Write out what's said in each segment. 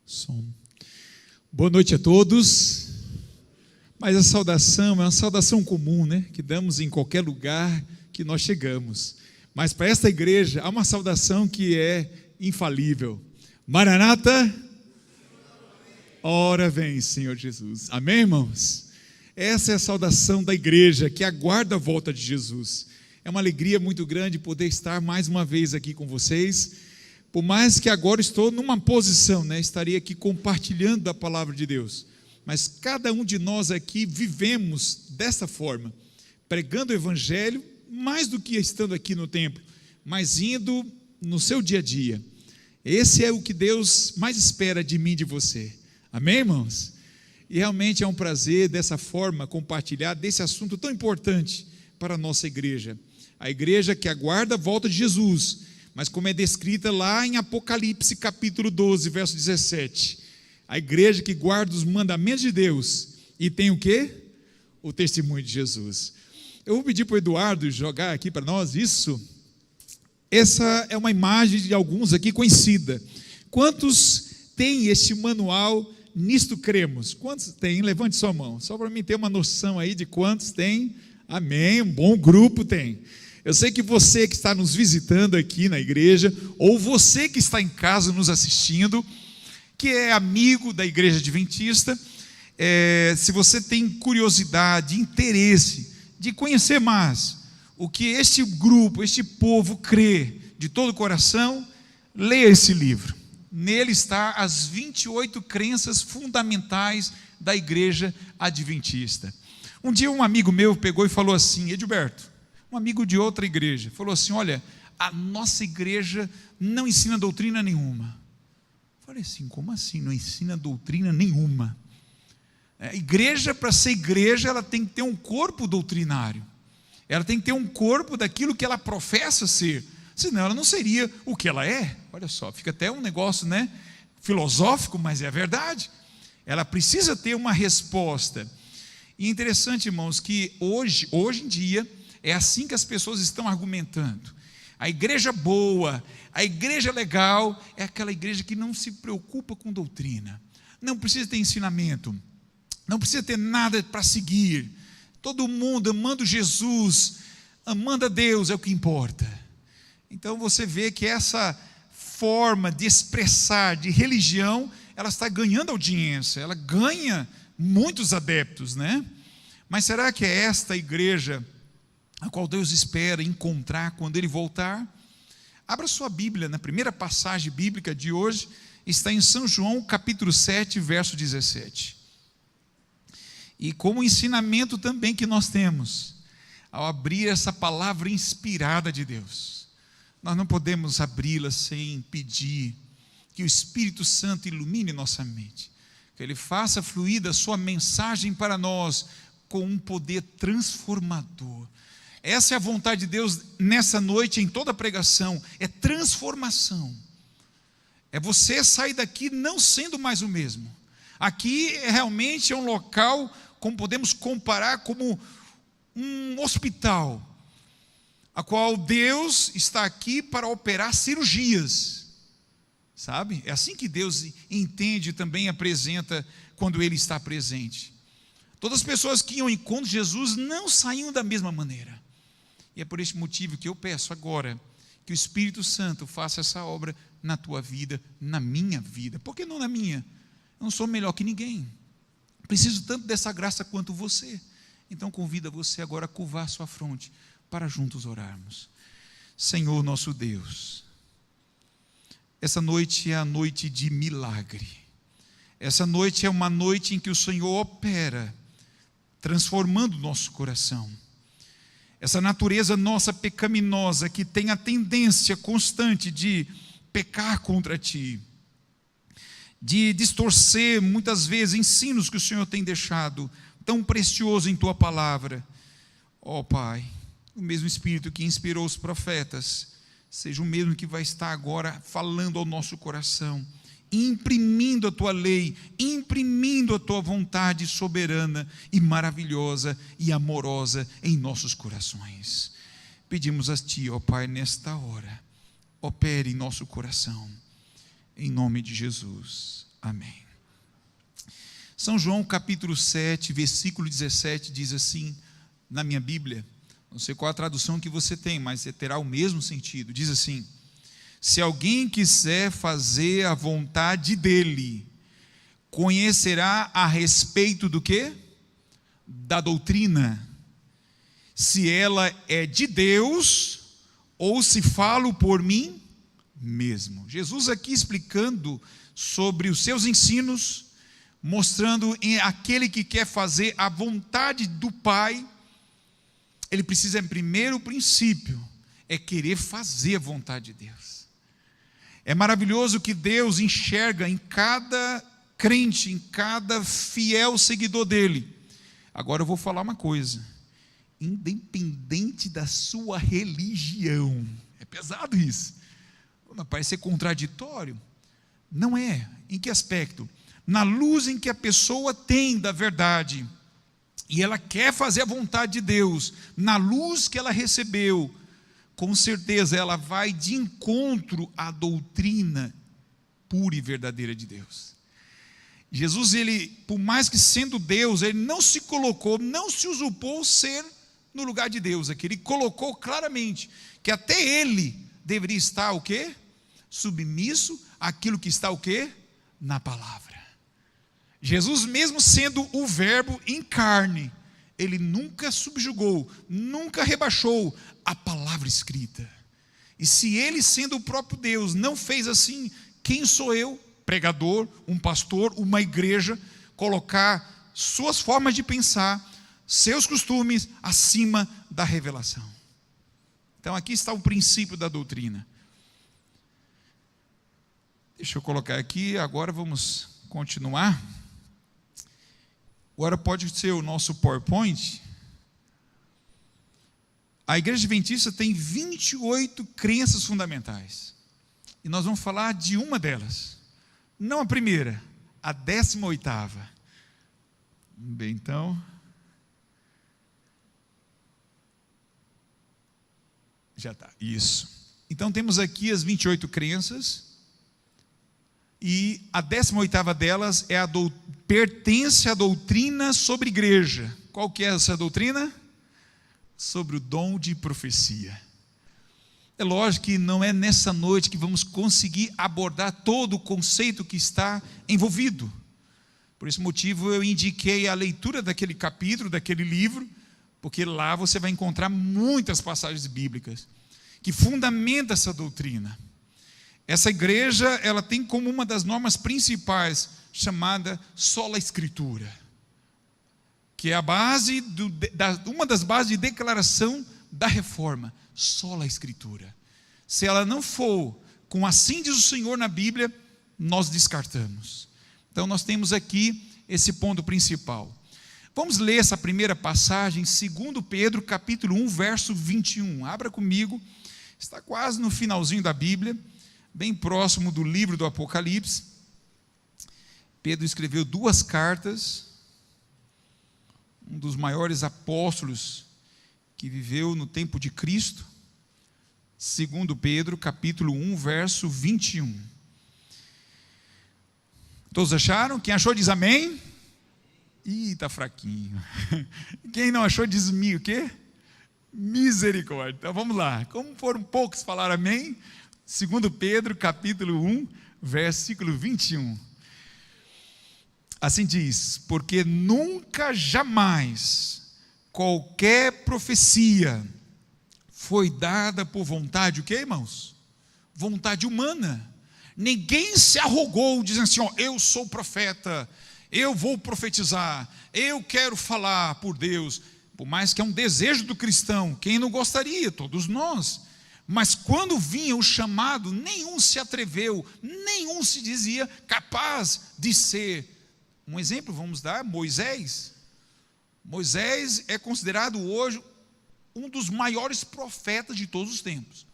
Som. Boa noite a todos. Mas a saudação é uma saudação comum, né? Que damos em qualquer lugar que nós chegamos. Mas para esta igreja há uma saudação que é infalível. Maranata, ora vem, Senhor Jesus. Amém, irmãos? Essa é a saudação da igreja que aguarda a volta de Jesus. É uma alegria muito grande poder estar mais uma vez aqui com vocês. Por mais que agora estou numa posição, né? Estaria aqui compartilhando da palavra de Deus. Mas cada um de nós aqui vivemos dessa forma, pregando o evangelho, mais do que estando aqui no templo, mas indo no seu dia a dia. Esse é o que Deus mais espera de mim e de você. Amém, irmãos? E realmente é um prazer dessa forma compartilhar desse assunto tão importante para a nossa igreja. A igreja que aguarda a volta de Jesus, mas como é descrita lá em Apocalipse capítulo 12, verso 17. A igreja que guarda os mandamentos de Deus e tem o quê? O testemunho de Jesus. Eu vou pedir para o Eduardo jogar aqui para nós isso. Essa é uma imagem de alguns aqui conhecida. Quantos têm este manual Nisto Cremos? Quantos têm? Levante sua mão, só para mim ter uma noção aí de quantos têm. Amém, um bom grupo tem. Eu sei que você que está nos visitando aqui na igreja, ou você que está em casa nos assistindo, que é amigo da igreja adventista, se você tem curiosidade, interesse de conhecer mais o que este grupo, este povo crê de todo o coração, leia esse livro. Nele está as 28 crenças fundamentais da igreja adventista. Um dia um amigo meu pegou e falou assim: Edilberto, um amigo de outra igreja, falou assim: olha, a nossa igreja não ensina doutrina nenhuma. Falei assim: como assim não ensina doutrina nenhuma? A igreja, para ser igreja, ela tem que ter um corpo doutrinário, ela tem que ter um corpo daquilo que ela professa ser, senão ela não seria o que ela é. Olha só, fica até um negócio, né, filosófico, mas é a verdade. Ela precisa ter uma resposta. E é interessante, irmãos, que hoje em dia, é assim que as pessoas estão argumentando. A igreja boa, a igreja legal, é aquela igreja que não se preocupa com doutrina, não precisa ter ensinamento, não precisa ter nada para seguir, todo mundo amando Jesus, amando a Deus é o que importa. Então você vê que essa forma de expressar de religião, ela está ganhando audiência, ela ganha muitos adeptos, né? Mas será que é esta igreja a qual Deus espera encontrar quando Ele voltar? Abra sua Bíblia, na primeira passagem bíblica de hoje, está em São João, capítulo 7, verso 17. E como ensinamento também que nós temos, ao abrir essa palavra inspirada de Deus, nós não podemos abri-la sem pedir que o Espírito Santo ilumine nossa mente, que Ele faça fluir a sua mensagem para nós com um poder transformador. Essa é a vontade de Deus nessa noite, em toda a pregação, é transformação. É você sair daqui não sendo mais o mesmo. Aqui realmente é um local, como podemos comparar, como um hospital, a qual Deus está aqui para operar cirurgias, sabe? É assim que Deus entende e também apresenta quando Ele está presente. Todas as pessoas que iam ao encontro de Jesus não saíam da mesma maneira. E é por este motivo que eu peço agora que o Espírito Santo faça essa obra na tua vida, na minha vida. Por que não na minha? Eu não sou melhor que ninguém. Preciso tanto dessa graça quanto você. Então convido você agora a curvar sua fronte para juntos orarmos. Senhor nosso Deus, essa noite é a noite de milagre. Essa noite é uma noite em que o Senhor opera, transformando o nosso coração. Essa natureza nossa pecaminosa, que tem a tendência constante de pecar contra Ti, de distorcer muitas vezes ensinos que o Senhor tem deixado, tão precioso em Tua palavra. Ó Pai, o mesmo Espírito que inspirou os profetas, seja o mesmo que vai estar agora falando ao nosso coração, imprimindo a Tua lei, imprimindo a Tua vontade soberana e maravilhosa e amorosa em nossos corações. Pedimos a Ti, ó Pai, nesta hora, opere em nosso coração, em nome de Jesus. Amém. São João capítulo 7, versículo 17, diz assim, na minha Bíblia, não sei qual a tradução que você tem, mas terá o mesmo sentido, diz assim: se alguém quiser fazer a vontade dele, conhecerá a respeito do quê? Da doutrina, se ela é de Deus, ou se falo por mim mesmo. Jesus aqui explicando sobre os seus ensinos, mostrando em aquele que quer fazer a vontade do Pai, ele precisa, em primeiro princípio, é querer fazer a vontade de Deus. É maravilhoso que Deus enxerga em cada crente, em cada fiel seguidor dele. Agora eu vou falar uma coisa, independente da sua religião, é pesado isso, parece ser contraditório, não é. Em que aspecto? Na luz em que a pessoa tem da verdade, e ela quer fazer a vontade de Deus, na luz que ela recebeu, com certeza ela vai de encontro à doutrina pura e verdadeira de Deus. Jesus, ele, por mais que sendo Deus, ele não se colocou, não se usurpou ser no lugar de Deus aqui. Ele colocou claramente que até ele deveria estar o quê? Submisso àquilo que está o quê? Na palavra. Jesus, mesmo sendo o verbo em carne, ele nunca subjugou, nunca rebaixou a palavra escrita. E se ele, sendo o próprio Deus, não fez assim, quem sou eu, pregador, um pastor, uma igreja, colocar suas formas de pensar, seus costumes acima da revelação? Então aqui está o princípio da doutrina. Deixa eu colocar aqui, agora vamos continuar. Agora pode ser o nosso PowerPoint. A Igreja Adventista tem 28 crenças fundamentais. E nós vamos falar de uma delas. Não a primeira, a 18ª. Bem, então. Já está, isso. Então temos aqui as 28 crenças. E a 18ª delas é pertence à doutrina sobre igreja. Qual que é essa doutrina? Sobre o dom de profecia. É lógico que não é nessa noite que vamos conseguir abordar todo o conceito que está envolvido. Por esse motivo eu indiquei a leitura daquele capítulo, daquele livro, porque lá você vai encontrar muitas passagens bíblicas que fundamentam essa doutrina. Essa igreja, ela tem como uma das normas principais, chamada sola escritura, que é a base, uma das bases de declaração da reforma, sola escritura. Se ela não for com assim diz o Senhor na Bíblia, nós descartamos. Então nós temos aqui esse ponto principal. Vamos ler essa primeira passagem, 2 Pedro, capítulo 1, verso 21. Abra comigo, está quase no finalzinho da Bíblia, bem próximo do livro do Apocalipse. Pedro escreveu 2 cartas, um dos maiores apóstolos que viveu no tempo de Cristo. 2 Pedro, capítulo 1, verso 21. Todos acharam? Quem achou diz amém. Ih, está fraquinho. Quem não achou diz o quê? Misericórdia. Então vamos lá. Como foram poucos falar amém? 2 Pedro, capítulo 1, versículo 21. Assim diz: porque nunca, jamais, qualquer profecia foi dada por vontade, o que, irmãos? Vontade humana. Ninguém se arrogou dizendo assim, eu sou profeta, eu vou profetizar, eu quero falar por Deus. Por mais que é um desejo do cristão, quem não gostaria? Todos nós. Mas quando vinha o chamado, nenhum se atreveu, nenhum se dizia capaz de ser. Um exemplo vamos dar, Moisés. Moisés é considerado hoje um dos maiores profetas de todos os tempos,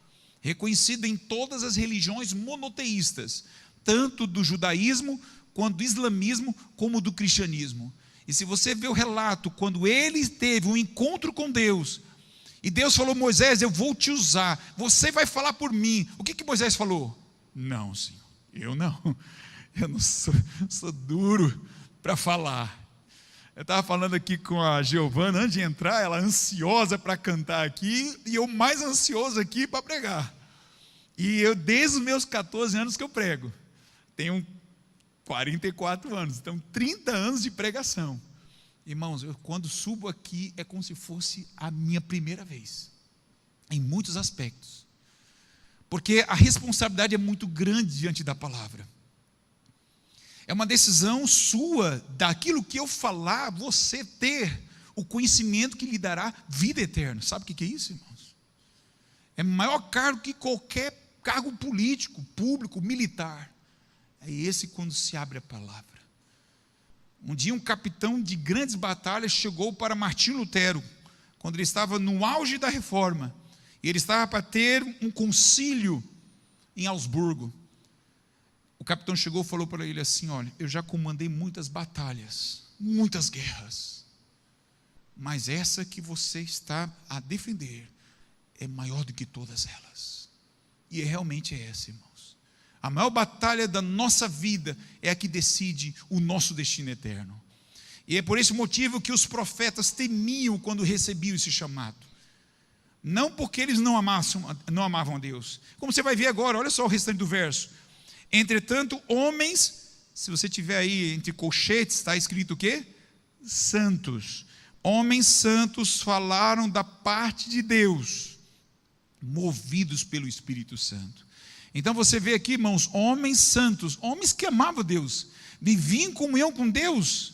reconhecido em todas as religiões monoteístas, tanto do judaísmo, quanto do islamismo, como do cristianismo. E se você vê o relato, quando ele teve um encontro com Deus, e Deus falou, Moisés, eu vou te usar, você vai falar por mim. O que Moisés falou? Não, Senhor, eu não. Eu não sou duro para falar. Eu estava falando aqui com a Giovana, antes de entrar, ela ansiosa para cantar aqui, e eu mais ansioso aqui para pregar. E eu, desde os meus 14 anos que eu prego, tenho 44 anos, então 30 anos de pregação. Irmãos, eu quando subo aqui, é como se fosse a minha primeira vez, em muitos aspectos. Porque a responsabilidade é muito grande diante da palavra. É uma decisão sua, daquilo que eu falar, você ter o conhecimento que lhe dará vida eterna. Sabe o que é isso, irmãos? É maior cargo que qualquer cargo político, público, militar. É esse quando se abre a palavra. Um dia um capitão de grandes batalhas chegou para Martinho Lutero, quando ele estava no auge da reforma, e ele estava para ter um concílio em Augsburgo. O capitão chegou e falou para ele assim: olha, eu já comandei muitas batalhas, muitas guerras, mas essa que você está a defender é maior do que todas elas. E realmente é essa, irmãos. A maior batalha da nossa vida é a que decide o nosso destino eterno. E é por esse motivo que os profetas temiam quando recebiam esse chamado. Não porque eles não amavam a Deus. Como você vai ver agora, olha só o restante do verso. Entretanto, homens, se você tiver aí entre colchetes, está escrito o quê? Santos. Homens santos falaram da parte de Deus, movidos pelo Espírito Santo. Então você vê aqui, irmãos, homens santos, homens que amavam Deus, viviam em comunhão com Deus.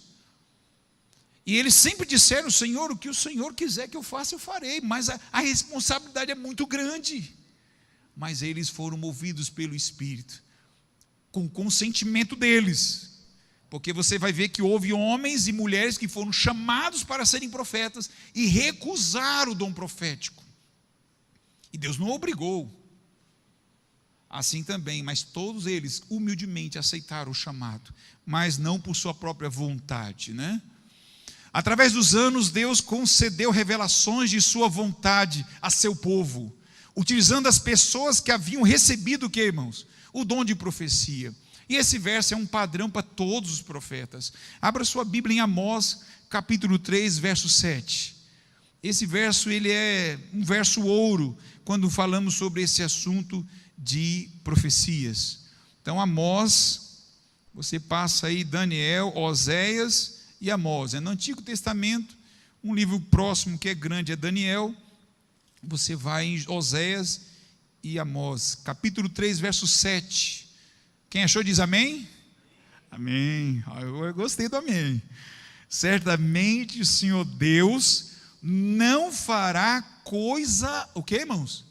E eles sempre disseram: Senhor, o que o Senhor quiser que eu faça, eu farei. Mas a responsabilidade é muito grande. Mas eles foram movidos pelo Espírito, com o consentimento deles, porque você vai ver que houve homens e mulheres que foram chamados para serem profetas e recusaram o dom profético, e Deus não obrigou. Assim também, mas todos eles humildemente aceitaram o chamado, mas não por sua própria vontade, né? Através dos anos, Deus concedeu revelações de sua vontade a seu povo, utilizando as pessoas que haviam recebido o que, irmãos? O dom de profecia. E esse verso é um padrão para todos os profetas. Abra sua Bíblia em Amós, capítulo 3, verso 7. Esse verso, ele é um verso ouro, quando falamos sobre esse assunto de profecias. Então, Amós, você passa aí Daniel, Oséias e Amós. É no Antigo Testamento, um livro próximo que é grande é Daniel. Você vai em Oséias e Amós, capítulo 3, verso 7. Quem achou diz amém? Amém. Eu gostei do amém. Certamente o Senhor Deus não fará coisa, o que, irmãos?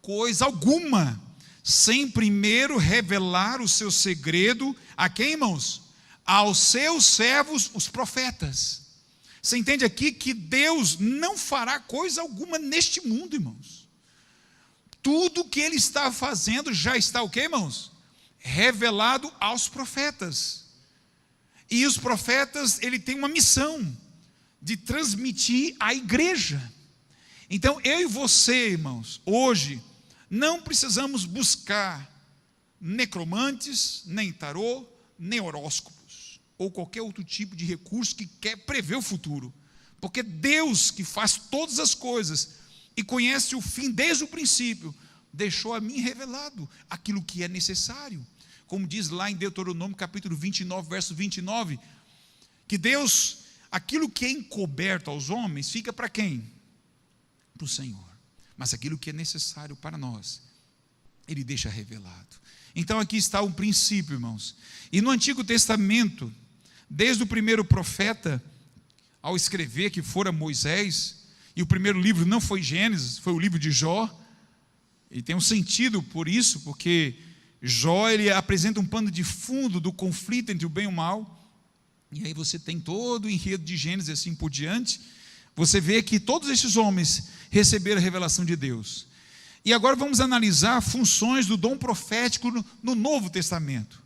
Coisa alguma, sem primeiro revelar o seu segredo a quem, irmãos? Aos seus servos, os profetas. Você entende aqui que Deus não fará coisa alguma neste mundo, irmãos. Tudo que Ele está fazendo já está o que, irmãos? Revelado aos profetas. E os profetas, ele tem uma missão de transmitir à igreja. Então, eu e você, irmãos, hoje, não precisamos buscar necromantes, nem tarô, nem horóscopos, ou qualquer outro tipo de recurso que quer prever o futuro. Porque Deus, que faz todas as coisas e conhece o fim desde o princípio, deixou a mim revelado aquilo que é necessário. Como diz lá em Deuteronômio capítulo 29, verso 29, que Deus, aquilo que é encoberto aos homens, fica para quem? Para o Senhor. Mas aquilo que é necessário para nós, Ele deixa revelado. Então aqui está um princípio, irmãos. E no Antigo Testamento, desde o primeiro profeta, ao escrever, que fora Moisés, e o primeiro livro não foi Gênesis, foi o livro de Jó. E tem um sentido por isso, porque Jó, ele apresenta um pano de fundo do conflito entre o bem e o mal. E aí você tem todo o enredo de Gênesis assim por diante. Você vê que todos esses homens receberam a revelação de Deus. E agora vamos analisar funções do dom profético no Novo Testamento.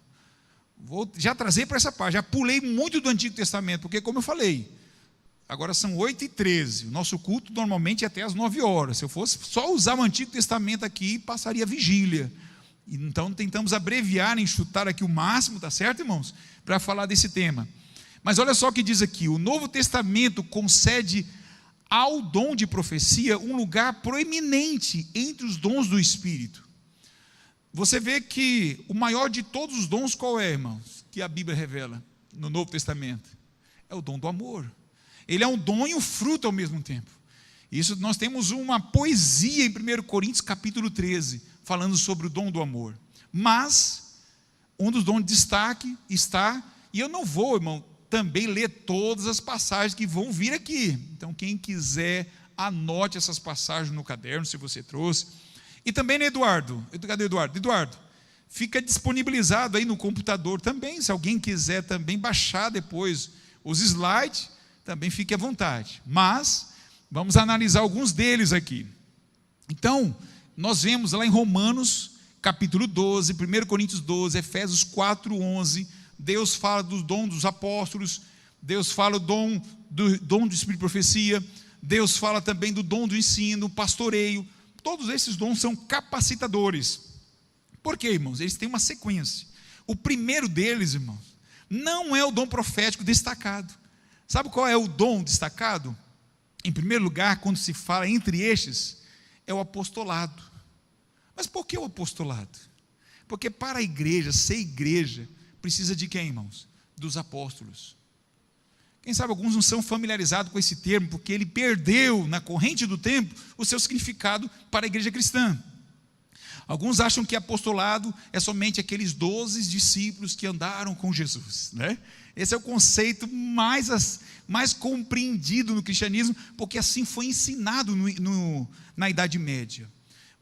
Vou já trazer para essa parte, já pulei muito do Antigo Testamento, porque como eu falei, agora são 8h13, o nosso culto normalmente é até às 9 horas, se eu fosse só usar o Antigo Testamento aqui, passaria vigília, Então tentamos abreviar, enxutar aqui o máximo, tá certo, irmãos? Para falar desse tema. Mas olha só o que diz aqui: o Novo Testamento concede ao dom de profecia um lugar proeminente entre os dons do Espírito. Você vê que o maior de todos os dons qual é, irmãos? Que a Bíblia revela no Novo Testamento. É o dom do amor. Ele é um dom e um fruto ao mesmo tempo. Isso nós temos uma poesia em 1 Coríntios capítulo 13, falando sobre o dom do amor. Mas um dos dons de destaque está, e eu não vou, irmão, também ler todas as passagens que vão vir aqui. Então quem quiser, anote essas passagens no caderno, se você trouxe. E também, né, Eduardo? Cadê Eduardo? Eduardo, fica disponibilizado aí no computador também, se alguém quiser também baixar depois os slides, também fique à vontade. Mas vamos analisar alguns deles aqui. Então, nós vemos lá em Romanos, capítulo 12, 1 Coríntios 12, Efésios 4, 11, Deus fala do dom dos apóstolos, Deus fala do dom do Espírito de profecia, Deus fala também do dom do ensino, pastoreio. Todos esses dons são capacitadores. Por quê, irmãos? Eles têm uma sequência. O primeiro deles, irmãos, não é o dom profético destacado. Sabe qual é o dom destacado? Em primeiro lugar, quando se fala entre estes, é o apostolado. Mas por que o apostolado? Porque para a igreja, ser igreja, precisa de quem, irmãos? Dos apóstolos. Quem sabe alguns não são familiarizados com esse termo, porque ele perdeu na corrente do tempo o seu significado para a igreja cristã. Alguns acham que apostolado é somente aqueles 12 discípulos que andaram com Jesus, né? Esse é o conceito mais compreendido no cristianismo, porque assim foi ensinado na Idade Média.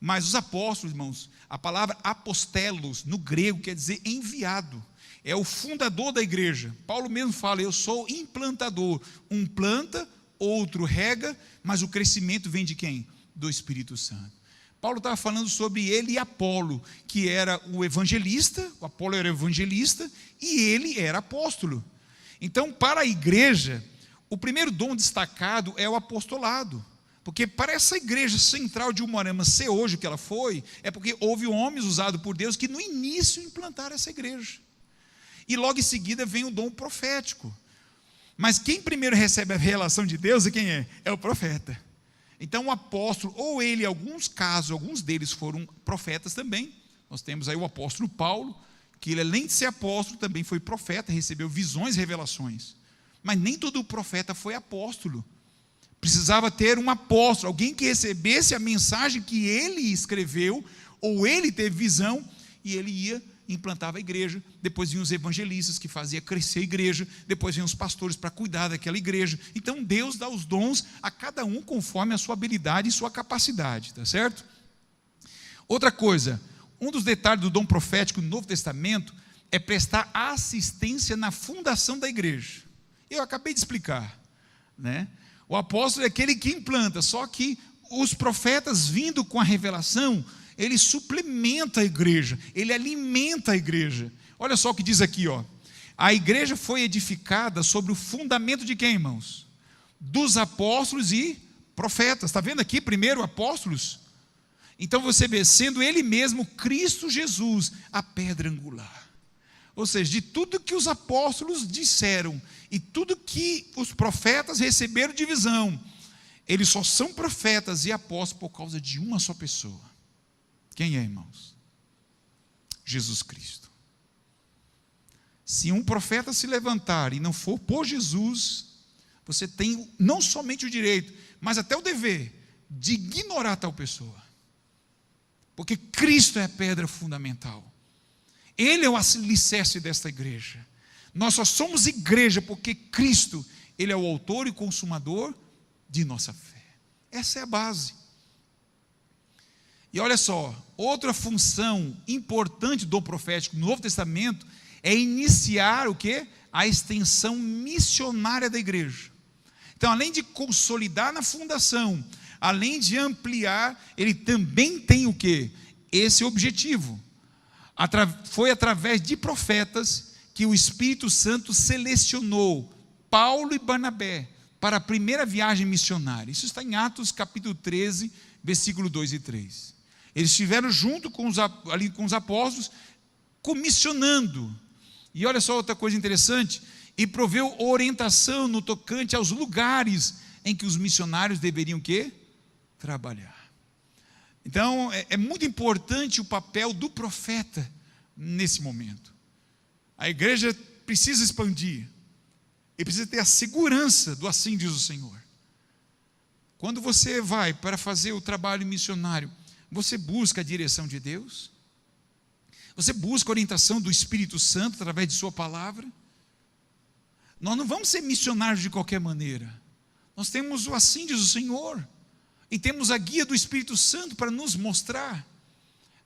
Mas os apóstolos, irmãos, a palavra apostelos no grego quer dizer enviado. É o fundador da igreja. Paulo mesmo fala: eu sou implantador. Um planta, outro rega, mas o crescimento vem de quem? Do Espírito Santo. Paulo estava falando sobre ele e Apolo, que era o evangelista, o Apolo era evangelista, e ele era apóstolo. Então, para a igreja, o primeiro dom destacado é o apostolado. Porque para essa igreja central de Umuarama ser hoje o que ela foi, é porque houve homens usados por Deus que no início implantaram essa igreja. E logo em seguida vem o dom profético. Mas quem primeiro recebe a revelação de Deus é quem é? É o profeta. Então o apóstolo, ou ele, em alguns casos, alguns deles foram profetas também. Nós temos aí o apóstolo Paulo, que ele, além de ser apóstolo, também foi profeta, recebeu visões e revelações. Mas nem todo profeta foi apóstolo. Precisava ter um apóstolo, alguém que recebesse a mensagem que ele escreveu, ou ele teve visão, e ele ia, implantava a igreja. Depois vinham os evangelistas, que faziam crescer a igreja. Depois vinham os pastores para cuidar daquela igreja. Então Deus dá os dons a cada um conforme a sua habilidade e sua capacidade, tá certo? Outra coisa, um dos detalhes do dom profético no Novo Testamento é prestar assistência na fundação da igreja. Eu acabei de explicar, né? O apóstolo é aquele que implanta, só que os profetas vindo com a revelação, ele suplementa a igreja, ele alimenta a igreja. Olha só o que diz aqui, ó. A igreja foi edificada sobre o fundamento de quem, irmãos? Dos apóstolos e profetas. Está vendo aqui primeiro apóstolos? Então você vê, sendo ele mesmo Cristo Jesus a pedra angular. Ou seja, de tudo que os apóstolos disseram e tudo que os profetas receberam de visão, eles só são profetas e apóstolos por causa de uma só pessoa. Quem é, irmãos? Jesus Cristo. Se um profeta se levantar e não for por Jesus, você tem não somente o direito, mas até o dever de ignorar tal pessoa. Porque Cristo é a pedra fundamental. Ele é o alicerce desta igreja. Nós só somos igreja porque Cristo, Ele é o autor e consumador de nossa fé. Essa é a base. E olha só, outra função importante do profético no Novo Testamento é iniciar o quê? A extensão missionária da igreja. Então, além de consolidar na fundação, além de ampliar, ele também tem o quê? Esse objetivo. Foi através de profetas que o Espírito Santo selecionou Paulo e Barnabé para a primeira viagem missionária. Isso está em Atos capítulo 13, versículo 2 e 3. Eles estiveram junto ali com os apóstolos, comissionando. E olha só outra coisa interessante, e proveu orientação no tocante aos lugares em que os missionários deveriam quê? Trabalhar. Então, é muito importante o papel do profeta nesse momento. A igreja precisa expandir, e precisa ter a segurança do assim diz o Senhor. Quando você vai para fazer o trabalho missionário, você busca a direção de Deus? Você busca a orientação do Espírito Santo através de sua palavra? Nós não vamos ser missionários de qualquer maneira. Nós temos o assim diz o Senhor, e temos a guia do Espírito Santo para nos mostrar.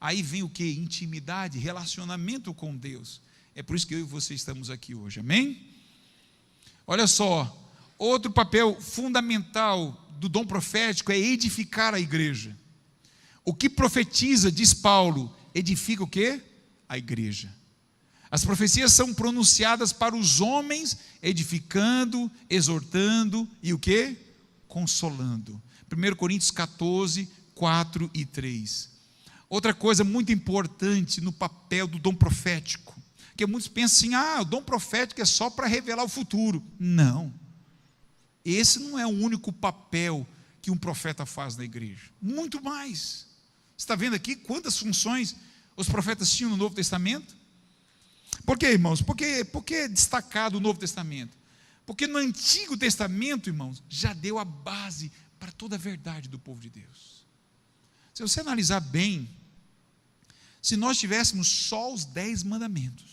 Aí vem o que? Intimidade, relacionamento com Deus. É por isso que eu e você estamos aqui hoje, amém? Olha só, outro papel fundamental do dom profético é edificar a igreja. O que profetiza, diz Paulo, edifica o quê? A igreja. As profecias são pronunciadas para os homens, edificando, exortando e o quê? Consolando. 1 Coríntios 14, 4 e 3. Outra coisa muito importante no papel do dom profético, que muitos pensam assim, o dom profético é só para revelar o futuro. Não. Esse não é o único papel que um profeta faz na igreja. Muito mais. Você está vendo aqui quantas funções os profetas tinham no Novo Testamento? Por quê, irmãos? Por que é destacado o Novo Testamento? Porque no Antigo Testamento, irmãos, já deu a base para toda a verdade do povo de Deus. Se você analisar bem, se nós tivéssemos só os 10 mandamentos,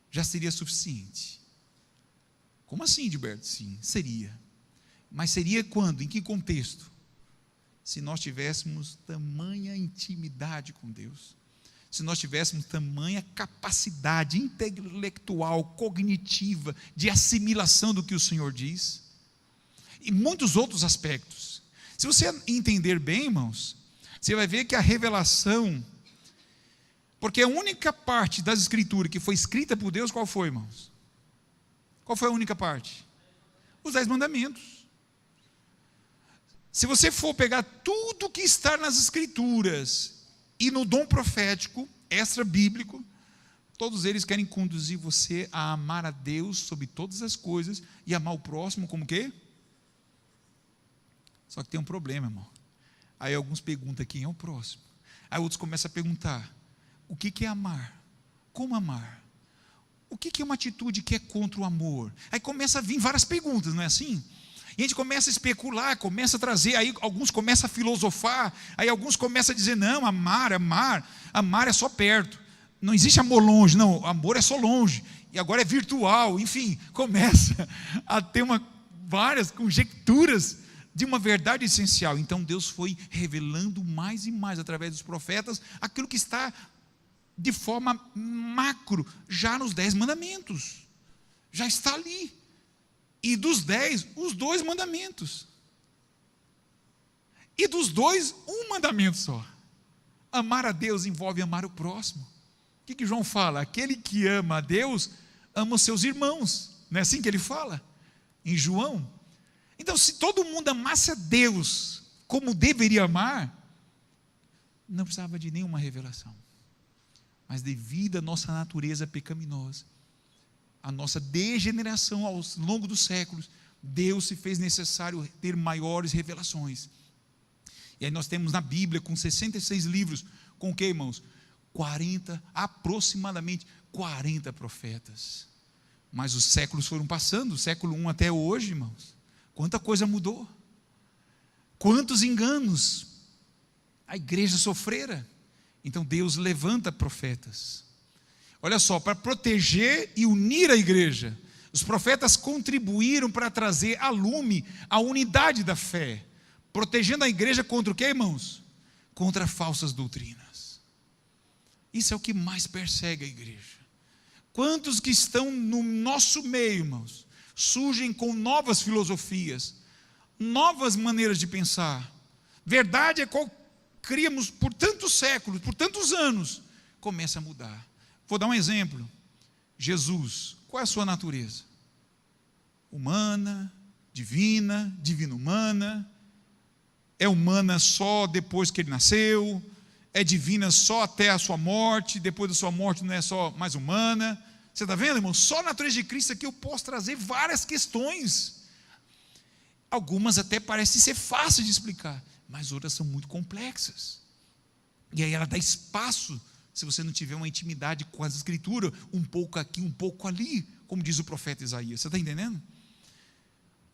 já seria suficiente. Como assim, Gilberto? Sim, seria. Mas seria quando? Em que contexto? Se nós tivéssemos tamanha intimidade com Deus, se nós tivéssemos tamanha capacidade intelectual, cognitiva, de assimilação do que o Senhor diz, e muitos outros aspectos. Se você entender bem, irmãos, você vai ver que a revelação, porque a única parte das Escrituras que foi escrita por Deus, qual foi, irmãos? Qual foi a única parte? Os 10 mandamentos. Se você for pegar tudo que está nas Escrituras e no dom profético, extra bíblico, todos eles querem conduzir você a amar a Deus sobre todas as coisas e amar o próximo como quê? Só que tem um problema, irmão. Aí alguns perguntam quem é o próximo. Aí outros começam a perguntar, o que é amar? Como amar? O que é uma atitude que é contra o amor? Aí começa a vir várias perguntas, não é assim? E a gente começa a especular, começa a trazer, aí alguns começam a filosofar, aí alguns começam a dizer, não, amar é só perto. Não existe amor longe, não, amor é só longe. E agora é virtual, enfim, começa a ter várias conjecturas de uma verdade essencial. Então Deus foi revelando mais e mais através dos profetas aquilo que está de forma macro já nos 10 mandamentos. Já está ali. E dos 10, os 2 mandamentos. E dos 2, um mandamento só. Amar a Deus envolve amar o próximo. O que João fala? Aquele que ama a Deus, ama os seus irmãos. Não é assim que ele fala? Em João. Então, se todo mundo amasse a Deus como deveria amar, não precisava de nenhuma revelação. Mas devido à nossa natureza pecaminosa, a nossa degeneração ao longo dos séculos, Deus se fez necessário ter maiores revelações. E aí nós temos na Bíblia, com 66 livros, com o que, irmãos? Aproximadamente 40 profetas. Mas os séculos foram passando, do século 1 até hoje, irmãos. Quanta coisa mudou. Quantos enganos a igreja sofrera. Então Deus levanta profetas. Olha só, para proteger e unir a igreja, os profetas contribuíram para trazer a lume a unidade da fé, protegendo a igreja contra o que, irmãos? Contra falsas doutrinas. Isso é o que mais persegue a igreja. Quantos que estão no nosso meio, irmãos, surgem com novas filosofias, novas maneiras de pensar. Verdade é qual criamos por tantos séculos, por tantos anos, começa a mudar. Vou dar um exemplo. Jesus, qual é a sua natureza? Humana, divina, divina-humana. é humana só depois que ele nasceu, é divina só até a sua morte, depois da sua morte não é só mais humana. Você está vendo, irmão? Só a natureza de Cristo aqui eu posso trazer várias questões. Algumas até parecem ser fáceis de explicar, mas outras são muito complexas. E aí ela dá espaço, se você não tiver uma intimidade com as Escrituras, um pouco aqui, um pouco ali, como diz o profeta Isaías. Você está entendendo?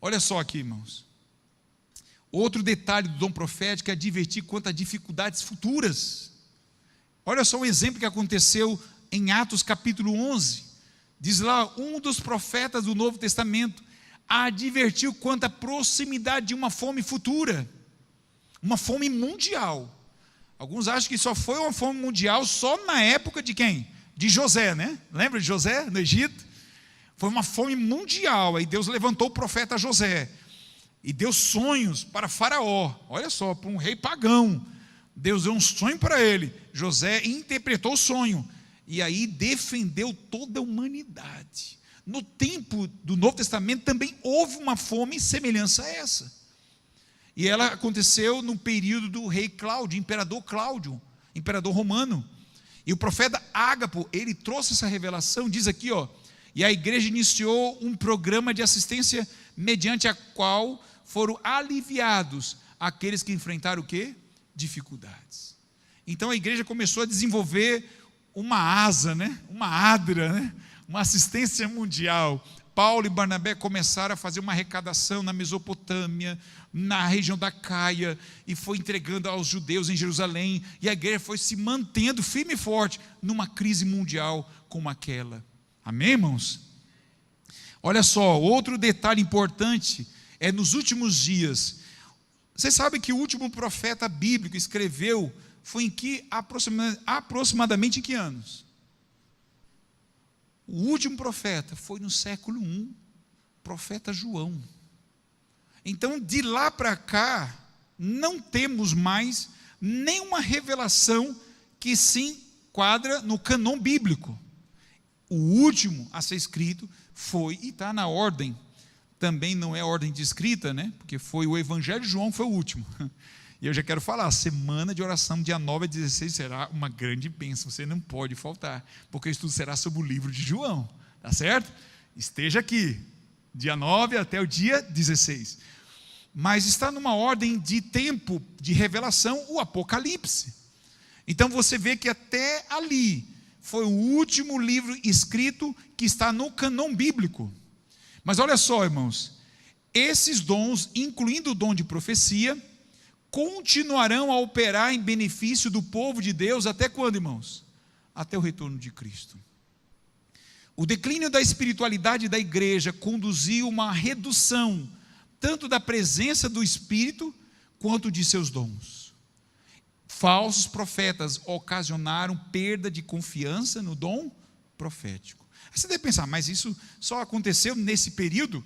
Olha só aqui, irmãos. Outro detalhe do dom profético é advertir quanto a dificuldades futuras. Olha só um exemplo que aconteceu em Atos capítulo 11. Diz lá, um dos profetas do Novo Testamento advertiu quanto à proximidade de uma fome futura, uma fome mundial. Alguns acham que só foi uma fome mundial só na época de quem? De José, né? Lembra de José no Egito? Foi uma fome mundial. Aí Deus levantou o profeta José e deu sonhos para Faraó. Olha só, para um rei pagão, Deus deu um sonho para ele. José interpretou o sonho e aí defendeu toda a humanidade. No tempo do Novo Testamento também houve uma fome semelhante a essa. E ela aconteceu no período do rei Cláudio, imperador romano. E o profeta Ágapo, ele trouxe essa revelação, diz aqui, e a igreja iniciou um programa de assistência mediante a qual foram aliviados aqueles que enfrentaram o quê? Dificuldades. Então a igreja começou a desenvolver uma asa, né? Uma ADRA, né? Uma assistência mundial. Paulo e Barnabé começaram a fazer uma arrecadação na Mesopotâmia, na região da Caia, e foi entregando aos judeus em Jerusalém, e a igreja foi se mantendo firme e forte numa crise mundial como aquela. Amém, irmãos? Olha só, outro detalhe importante é nos últimos dias. Vocês sabem que o último profeta bíblico escreveu foi em que aproximadamente em que anos? O último profeta foi no século I, profeta João. Então, de lá para cá, não temos mais nenhuma revelação que se enquadra no cânon bíblico. O último a ser escrito foi, e está na ordem, também não é ordem de escrita, né? Porque foi o Evangelho de João, foi o último. E eu já quero falar, a semana de oração, dia 9 a 16, será uma grande bênção, você não pode faltar, porque o estudo será sobre o livro de João, tá certo? Esteja aqui, dia 9 até o dia 16. Mas está numa ordem de tempo de revelação, o Apocalipse. Então você vê que até ali foi o último livro escrito que está no cânon bíblico. Mas olha só, irmãos, esses dons, incluindo o dom de profecia, continuarão a operar em benefício do povo de Deus até quando, irmãos? Até o retorno de Cristo. O declínio da espiritualidade da igreja conduziu uma redução tanto da presença do Espírito quanto de seus dons. Falsos profetas ocasionaram perda de confiança no dom profético. Aí você deve pensar, mas isso só aconteceu nesse período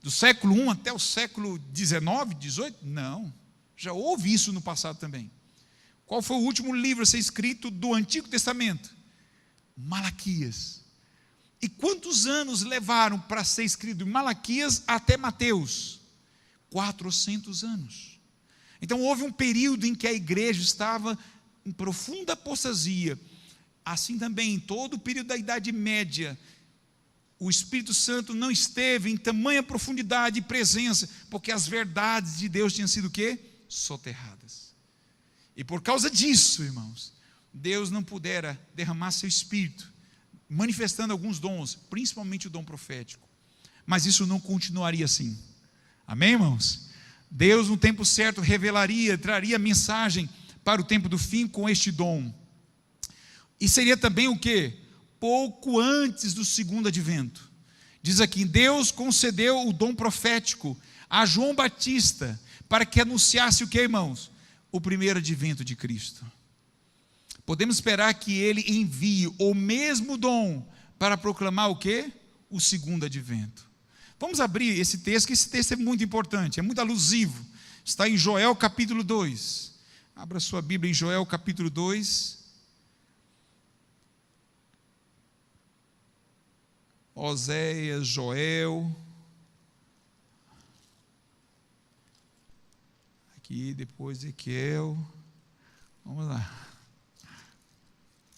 do século I até o século XIX, XVIII? Não. Já houve isso no passado também. Qual foi o último livro a ser escrito do Antigo Testamento? Malaquias. E quantos anos levaram para ser escrito de Malaquias até Mateus? 400 anos. Então houve um período em que a igreja estava em profunda apostasia. Assim também, em todo o período da Idade Média, o Espírito Santo não esteve em tamanha profundidade e presença, porque as verdades de Deus tinham sido o quê? Soterradas. E por causa disso, irmãos, Deus não pudera derramar seu Espírito, manifestando alguns dons, principalmente o dom profético. Mas isso não continuaria assim. Amém, irmãos? Deus no tempo certo revelaria, traria mensagem para o tempo do fim com este dom. E seria também o quê? Pouco antes do segundo advento. Diz aqui, Deus concedeu o dom profético a João Batista, para que anunciasse o que, irmãos? O primeiro advento de Cristo. Podemos esperar que ele envie o mesmo dom para proclamar o que? O segundo advento. Vamos abrir esse texto, que esse texto é muito importante, é muito alusivo. Está em Joel capítulo 2. Abra sua Bíblia em Joel capítulo 2. Oséias, Joel. aqui, depois Ezequiel. Vamos lá.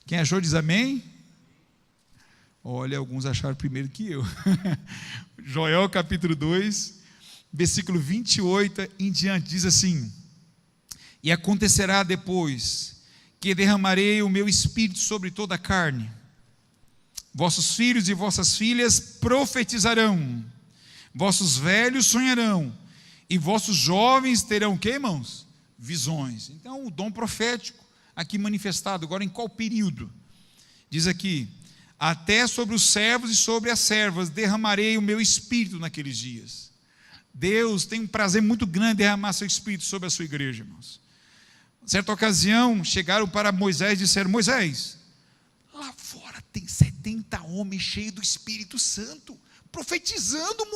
Quem achou diz amém? Olha, alguns acharam primeiro que eu. Joel capítulo 2, versículo 28 em diante, diz assim: e acontecerá depois que derramarei o meu espírito sobre toda a carne. Vossos filhos e vossas filhas profetizarão, vossos velhos sonharão, e vossos jovens terão o quê, irmãos? Visões. Então, o dom profético aqui manifestado, agora em qual período? Diz aqui: até sobre os servos e sobre as servas derramarei o meu espírito naqueles dias. Deus tem um prazer muito grande em derramar seu espírito sobre a sua igreja, irmãos. Certa ocasião, chegaram para Moisés e disseram: Moisés, lá fora tem 70 homens cheios do Espírito Santo, profetizando.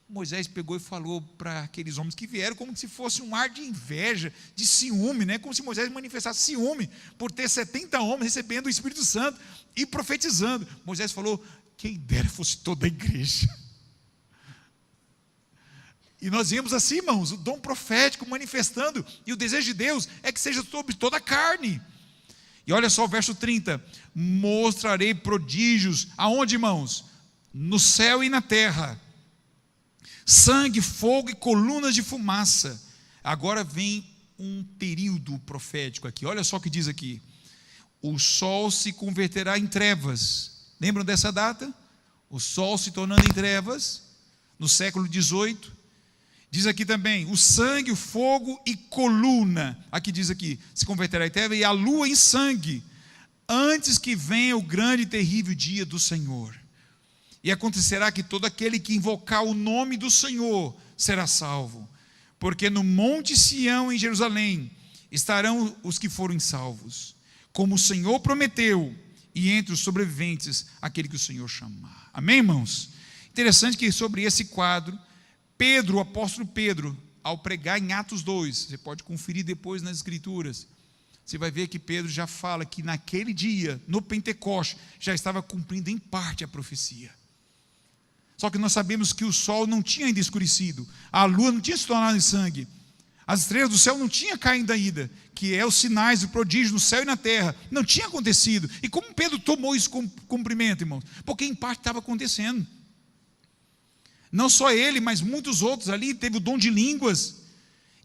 Moisés pegou e falou para aqueles homens que vieram como se fosse um ar de inveja, de ciúme, né? Como se Moisés manifestasse ciúme por ter 70 homens recebendo o Espírito Santo e profetizando. Moisés falou: quem dera fosse toda a igreja. E nós vemos assim, irmãos, o dom profético manifestando, e o desejo de Deus é que seja sobre toda a carne. E olha só o verso 30: mostrarei prodígios, aonde, irmãos? No céu e na terra, sangue, fogo e colunas de fumaça. Agora vem um período profético aqui, olha só o que diz aqui: o sol se converterá em trevas. Lembram dessa data? O sol se tornando em trevas, no século 18. Diz aqui também: o sangue, o fogo e coluna. Aqui diz aqui: se converterá em trevas, e a lua em sangue, antes que venha o grande e terrível dia do Senhor. E acontecerá que todo aquele que invocar o nome do Senhor será salvo. Porque no monte Sião, em Jerusalém, estarão os que forem salvos, como o Senhor prometeu, e entre os sobreviventes, aquele que o Senhor chamar. Amém, irmãos? Interessante que sobre esse quadro, Pedro, o apóstolo Pedro, ao pregar em Atos 2, você pode conferir depois nas escrituras, você vai ver que Pedro já fala que naquele dia, no Pentecoste, já estava cumprindo em parte a profecia. Só que nós sabemos que o sol não tinha ainda escurecido, a lua não tinha se tornado em sangue, as estrelas do céu não tinham caído ainda, que é os sinais, o prodígio no céu e na terra, não tinha acontecido. E como Pedro tomou isso como cumprimento, irmãos? Porque em parte estava acontecendo. Não só ele, mas muitos outros ali teve o dom de línguas,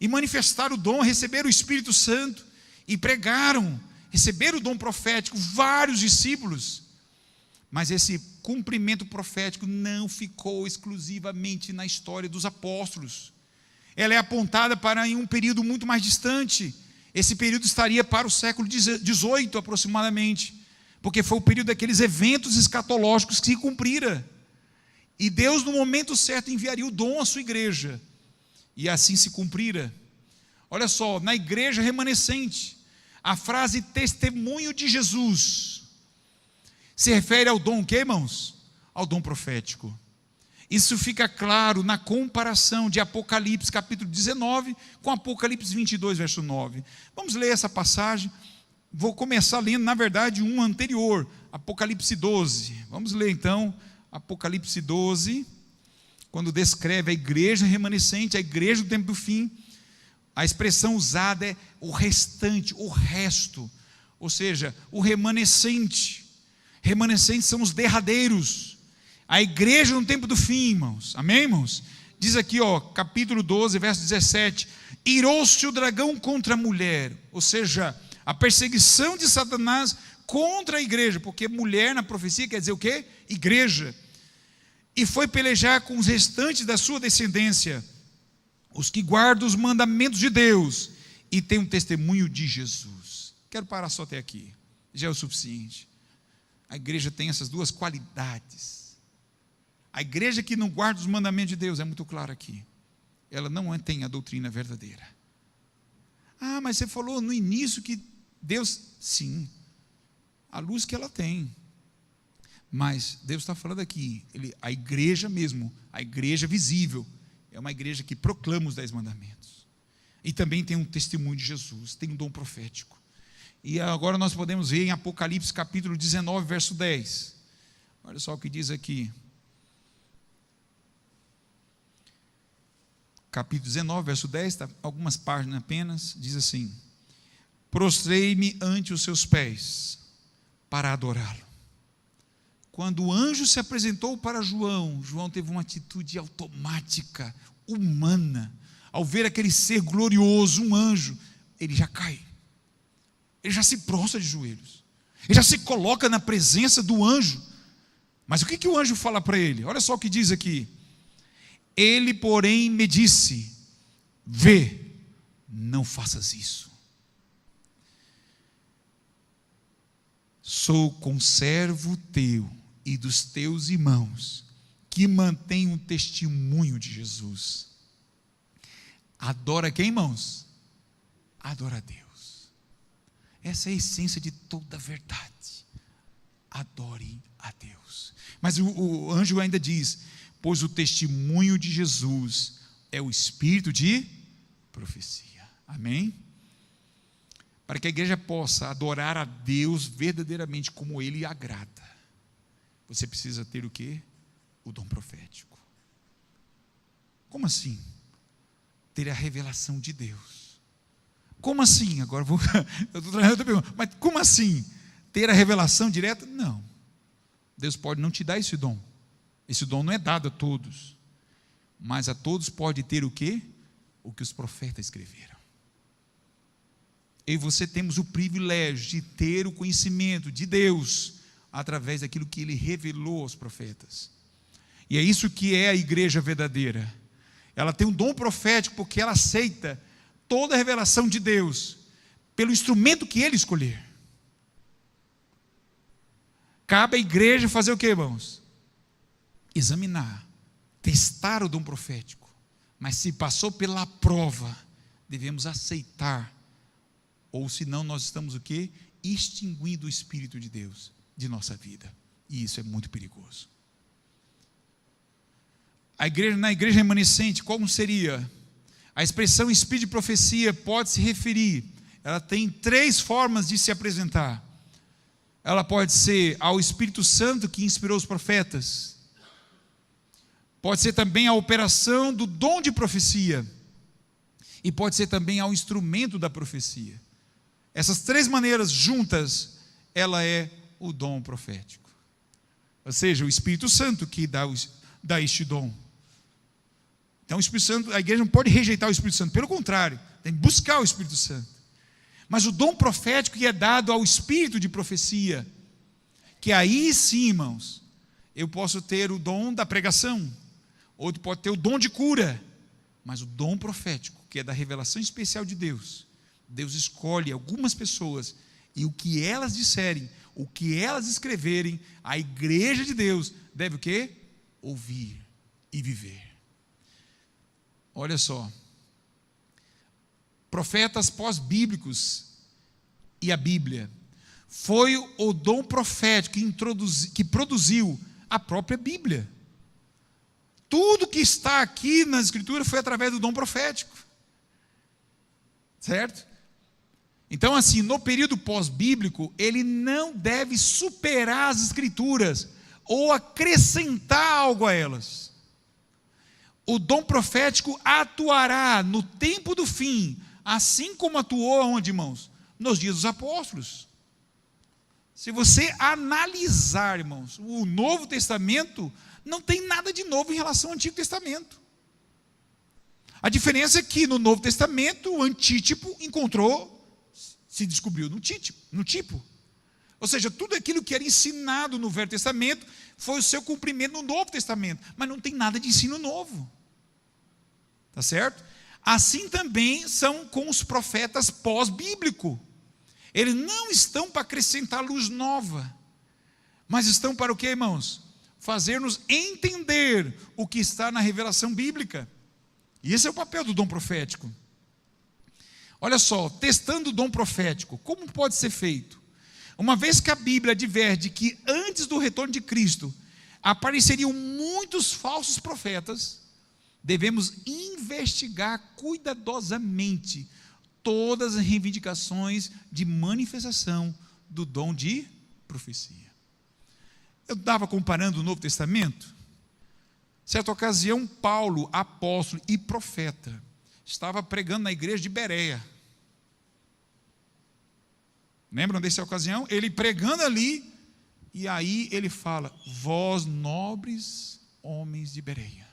e manifestaram o dom, receberam o Espírito Santo, e pregaram, receberam o dom profético, vários discípulos. Mas esse cumprimento profético não ficou exclusivamente na história dos apóstolos. Ela é apontada para um período muito mais distante. Esse período estaria para o século XVIII aproximadamente, porque foi o período daqueles eventos escatológicos que se cumpriram. E Deus, no momento certo, enviaria o dom à sua igreja. E assim se cumprira. Olha só, na igreja remanescente, a frase testemunho de Jesus se refere ao dom, o que, irmãos? Ao dom profético. Isso fica claro na comparação de Apocalipse capítulo 19 com Apocalipse 22, verso 9. Vamos ler essa passagem. Vou começar lendo, na verdade, um anterior, Apocalipse 12. Vamos ler então Apocalipse 12, quando descreve a igreja remanescente, a igreja do tempo do fim. A expressão usada é o restante, o resto, ou seja, o remanescente. Remanescentes são os derradeiros, a igreja no tempo do fim, irmãos. Amém, irmãos? Diz aqui, capítulo 12, verso 17: irou-se o dragão contra a mulher, ou seja, a perseguição de Satanás contra a igreja, porque mulher na profecia quer dizer o quê? Igreja. E foi pelejar com os restantes da sua descendência, os que guardam os mandamentos de Deus e têm um testemunho de Jesus. Quero parar só até aqui, já é o suficiente. A igreja tem essas duas qualidades. A igreja que não guarda os mandamentos de Deus, é muito claro aqui, ela não tem a doutrina verdadeira. Ah, mas você falou no início que Deus, sim, a luz que ela tem, mas Deus está falando aqui, a igreja mesmo, a igreja visível, é uma igreja que proclama os 10 mandamentos, e também tem um testemunho de Jesus, tem um dom profético. E agora nós podemos ver em Apocalipse capítulo 19, verso 10, olha só o que diz aqui: capítulo 19, verso 10, tá, algumas páginas apenas, diz assim: prostrei-me ante os seus pés para adorá-lo. Quando o anjo se apresentou para João, João teve uma atitude automática, humana. Ao ver aquele ser glorioso, um anjo, ele já cai, ele já se prostra de joelhos, ele já se coloca na presença do anjo. Mas o que o anjo fala para ele? Olha só o que diz aqui: ele, porém, me disse: vê, não faças isso. Sou conservo teu e dos teus irmãos, que mantém um testemunho de Jesus. Adora quem, irmãos? Adora a Deus. Essa é a essência de toda a verdade. Adore a Deus. Mas o anjo ainda diz: pois o testemunho de Jesus é o espírito de profecia. Amém? Para que a igreja possa adorar a Deus verdadeiramente como Ele agrada, você precisa ter o quê? O dom profético. Como assim? Ter a revelação de Deus. Como assim? Agora eu estou trazendo outra pergunta. Mas como assim? Ter a revelação direta? Não. Deus pode não te dar esse dom. Esse dom não é dado a todos. Mas a todos pode ter o quê? O que os profetas escreveram. Eu e você temos o privilégio de ter o conhecimento de Deus através daquilo que Ele revelou aos profetas. E é isso que é a igreja verdadeira. Ela tem um dom profético porque ela aceita toda a revelação de Deus pelo instrumento que Ele escolher. Cabe à igreja fazer o que, irmãos? Examinar, testar o dom profético. Mas se passou pela prova, devemos aceitar. Ou senão nós estamos o quê? Extinguindo o Espírito de Deus de nossa vida. E isso é muito perigoso. Na igreja remanescente, como seria? A expressão espírito de profecia pode se referir, ela tem 3 formas de se apresentar. Ela pode ser ao Espírito Santo que inspirou os profetas. Pode ser também a operação do dom de profecia. E pode ser também ao instrumento da profecia. Essas 3 maneiras juntas, ela é o dom profético. Ou seja, o Espírito Santo que dá este dom. Então o Espírito Santo, a igreja não pode rejeitar o Espírito Santo, pelo contrário, tem que buscar o Espírito Santo. Mas o dom profético que é dado ao Espírito de profecia, que aí sim, irmãos, eu posso ter o dom da pregação, outro pode ter o dom de cura, mas o dom profético, que é da revelação especial de Deus, Deus escolhe algumas pessoas, e o que elas disserem, o que elas escreverem, a igreja de Deus deve o quê? Ouvir e viver. Olha só, profetas pós-bíblicos e a Bíblia, foi o dom profético que produziu a própria Bíblia. Tudo que está aqui na Escritura foi através do dom profético. Certo? Então, assim, no período pós-bíblico, ele não deve superar as Escrituras ou acrescentar algo a elas. O dom profético atuará no tempo do fim, assim como atuou onde, irmãos? Nos dias dos apóstolos. Se você analisar, irmãos, o Novo Testamento, não tem nada de novo em relação ao Antigo Testamento. A diferença é que no Novo Testamento, o antítipo se descobriu no tipo. Ou seja, tudo aquilo que era ensinado no Velho Testamento, foi o seu cumprimento no Novo Testamento. Mas não tem nada de ensino novo. Tá certo? Assim também são com os profetas pós-bíblico. Eles não estão para acrescentar luz nova, mas estão para o que, irmãos? Fazer-nos entender o que está na revelação bíblica. E esse é o papel do dom profético. Olha só, testando o dom profético, como pode ser feito? Uma vez que a Bíblia adverte que antes do retorno de Cristo apareceriam muitos falsos profetas, devemos investigar cuidadosamente todas as reivindicações de manifestação do dom de profecia. Eu estava comparando o Novo Testamento. Certa ocasião, Paulo, apóstolo e profeta, estava pregando na igreja de Bereia. Lembram dessa ocasião? Ele pregando ali, e aí ele fala: vós nobres homens de Bereia,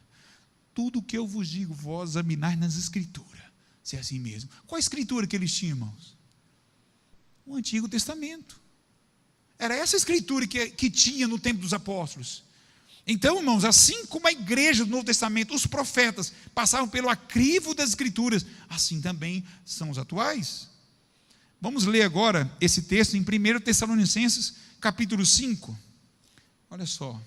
tudo o que eu vos digo, vós examinai nas escrituras, se é assim mesmo. Qual a escritura que eles tinham, irmãos? O Antigo Testamento. Era essa escritura que tinha no tempo dos apóstolos. Então, irmãos, assim como a igreja do Novo Testamento, os profetas passavam pelo acrivo das escrituras, assim também são os atuais. Vamos ler agora esse texto em 1 Tessalonicenses, capítulo 5. Olha só.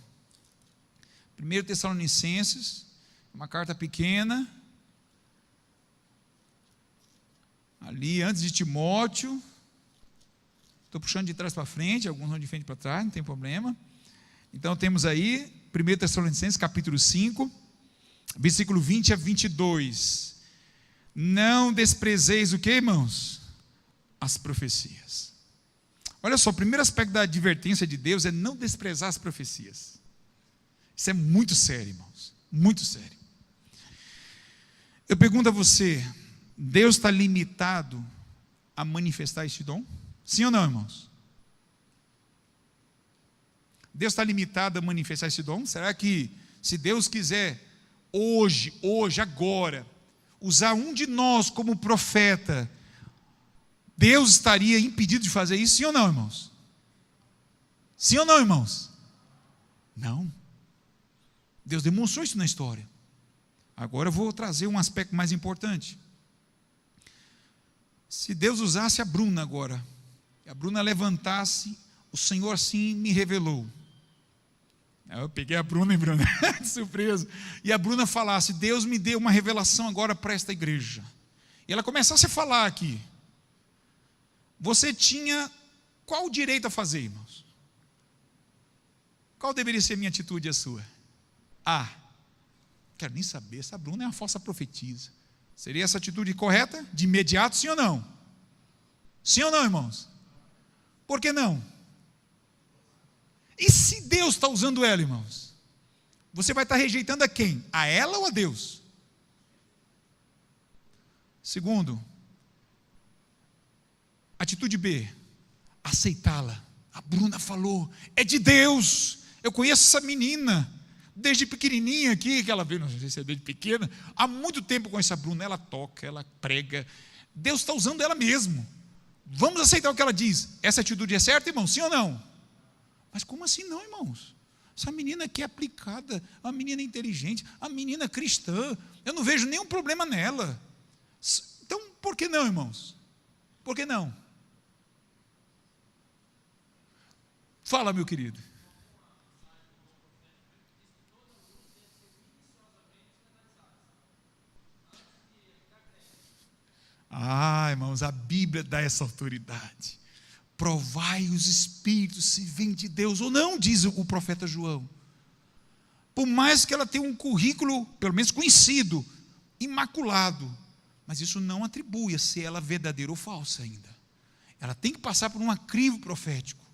1 Tessalonicenses, uma carta pequena, ali antes de Timóteo. Estou puxando de trás para frente, alguns vão de frente para trás, não tem problema. Então temos aí 1 Tessalonicenses capítulo 5, versículo 20 a 22. Não desprezeis o que, irmãos? As profecias. Olha só, o primeiro aspecto da advertência de Deus é não desprezar as profecias. Isso é muito sério, irmãos, muito sério. Eu pergunto a você, Deus está limitado a manifestar este dom? Sim ou não, irmãos? Deus está limitado a manifestar esse dom? Será que, se Deus quiser, hoje, agora, usar um de nós como profeta, Deus estaria impedido de fazer isso? Sim ou não, irmãos? Sim ou não, irmãos? Não. Deus demonstrou isso na história. Agora eu vou trazer um aspecto mais importante. Se Deus usasse a Bruna agora, a Bruna levantasse, o Senhor assim me revelou. Eu peguei a Bruna, hein, Bruna? De surpresa. E a Bruna falasse: Deus me deu uma revelação agora para esta igreja. E ela começasse a falar aqui. Você tinha qual direito a fazer, irmãos? Qual deveria ser a minha atitude e a sua? Quero nem saber, essa Bruna é uma falsa profetisa. Seria essa atitude correta? De imediato, sim ou não? Sim ou não, irmãos? Por que não? E se Deus está usando ela, irmãos? Você vai estar rejeitando a quem? A ela ou a Deus? Segundo, atitude B, aceitá-la. A Bruna falou, é de Deus. Eu conheço essa menina, desde pequenininha aqui, que ela veio, não sei se é desde pequena, há muito tempo com essa Bruna, ela toca, ela prega, Deus está usando ela mesmo. Vamos aceitar o que ela diz. Essa atitude é certa, irmão? Sim ou não? Mas como assim não, irmãos? Essa menina aqui é aplicada, a menina é inteligente, a menina é cristã, eu não vejo nenhum problema nela. Então, por que não, irmãos? Por que não? Fala, meu querido. Irmãos, a Bíblia dá essa autoridade. Provai os espíritos se vem de Deus ou não, diz o profeta João. Por mais que ela tenha um currículo, pelo menos conhecido, imaculado, mas isso não atribui a ser ela verdadeira ou falsa ainda. Ela tem que passar por um crivo profético.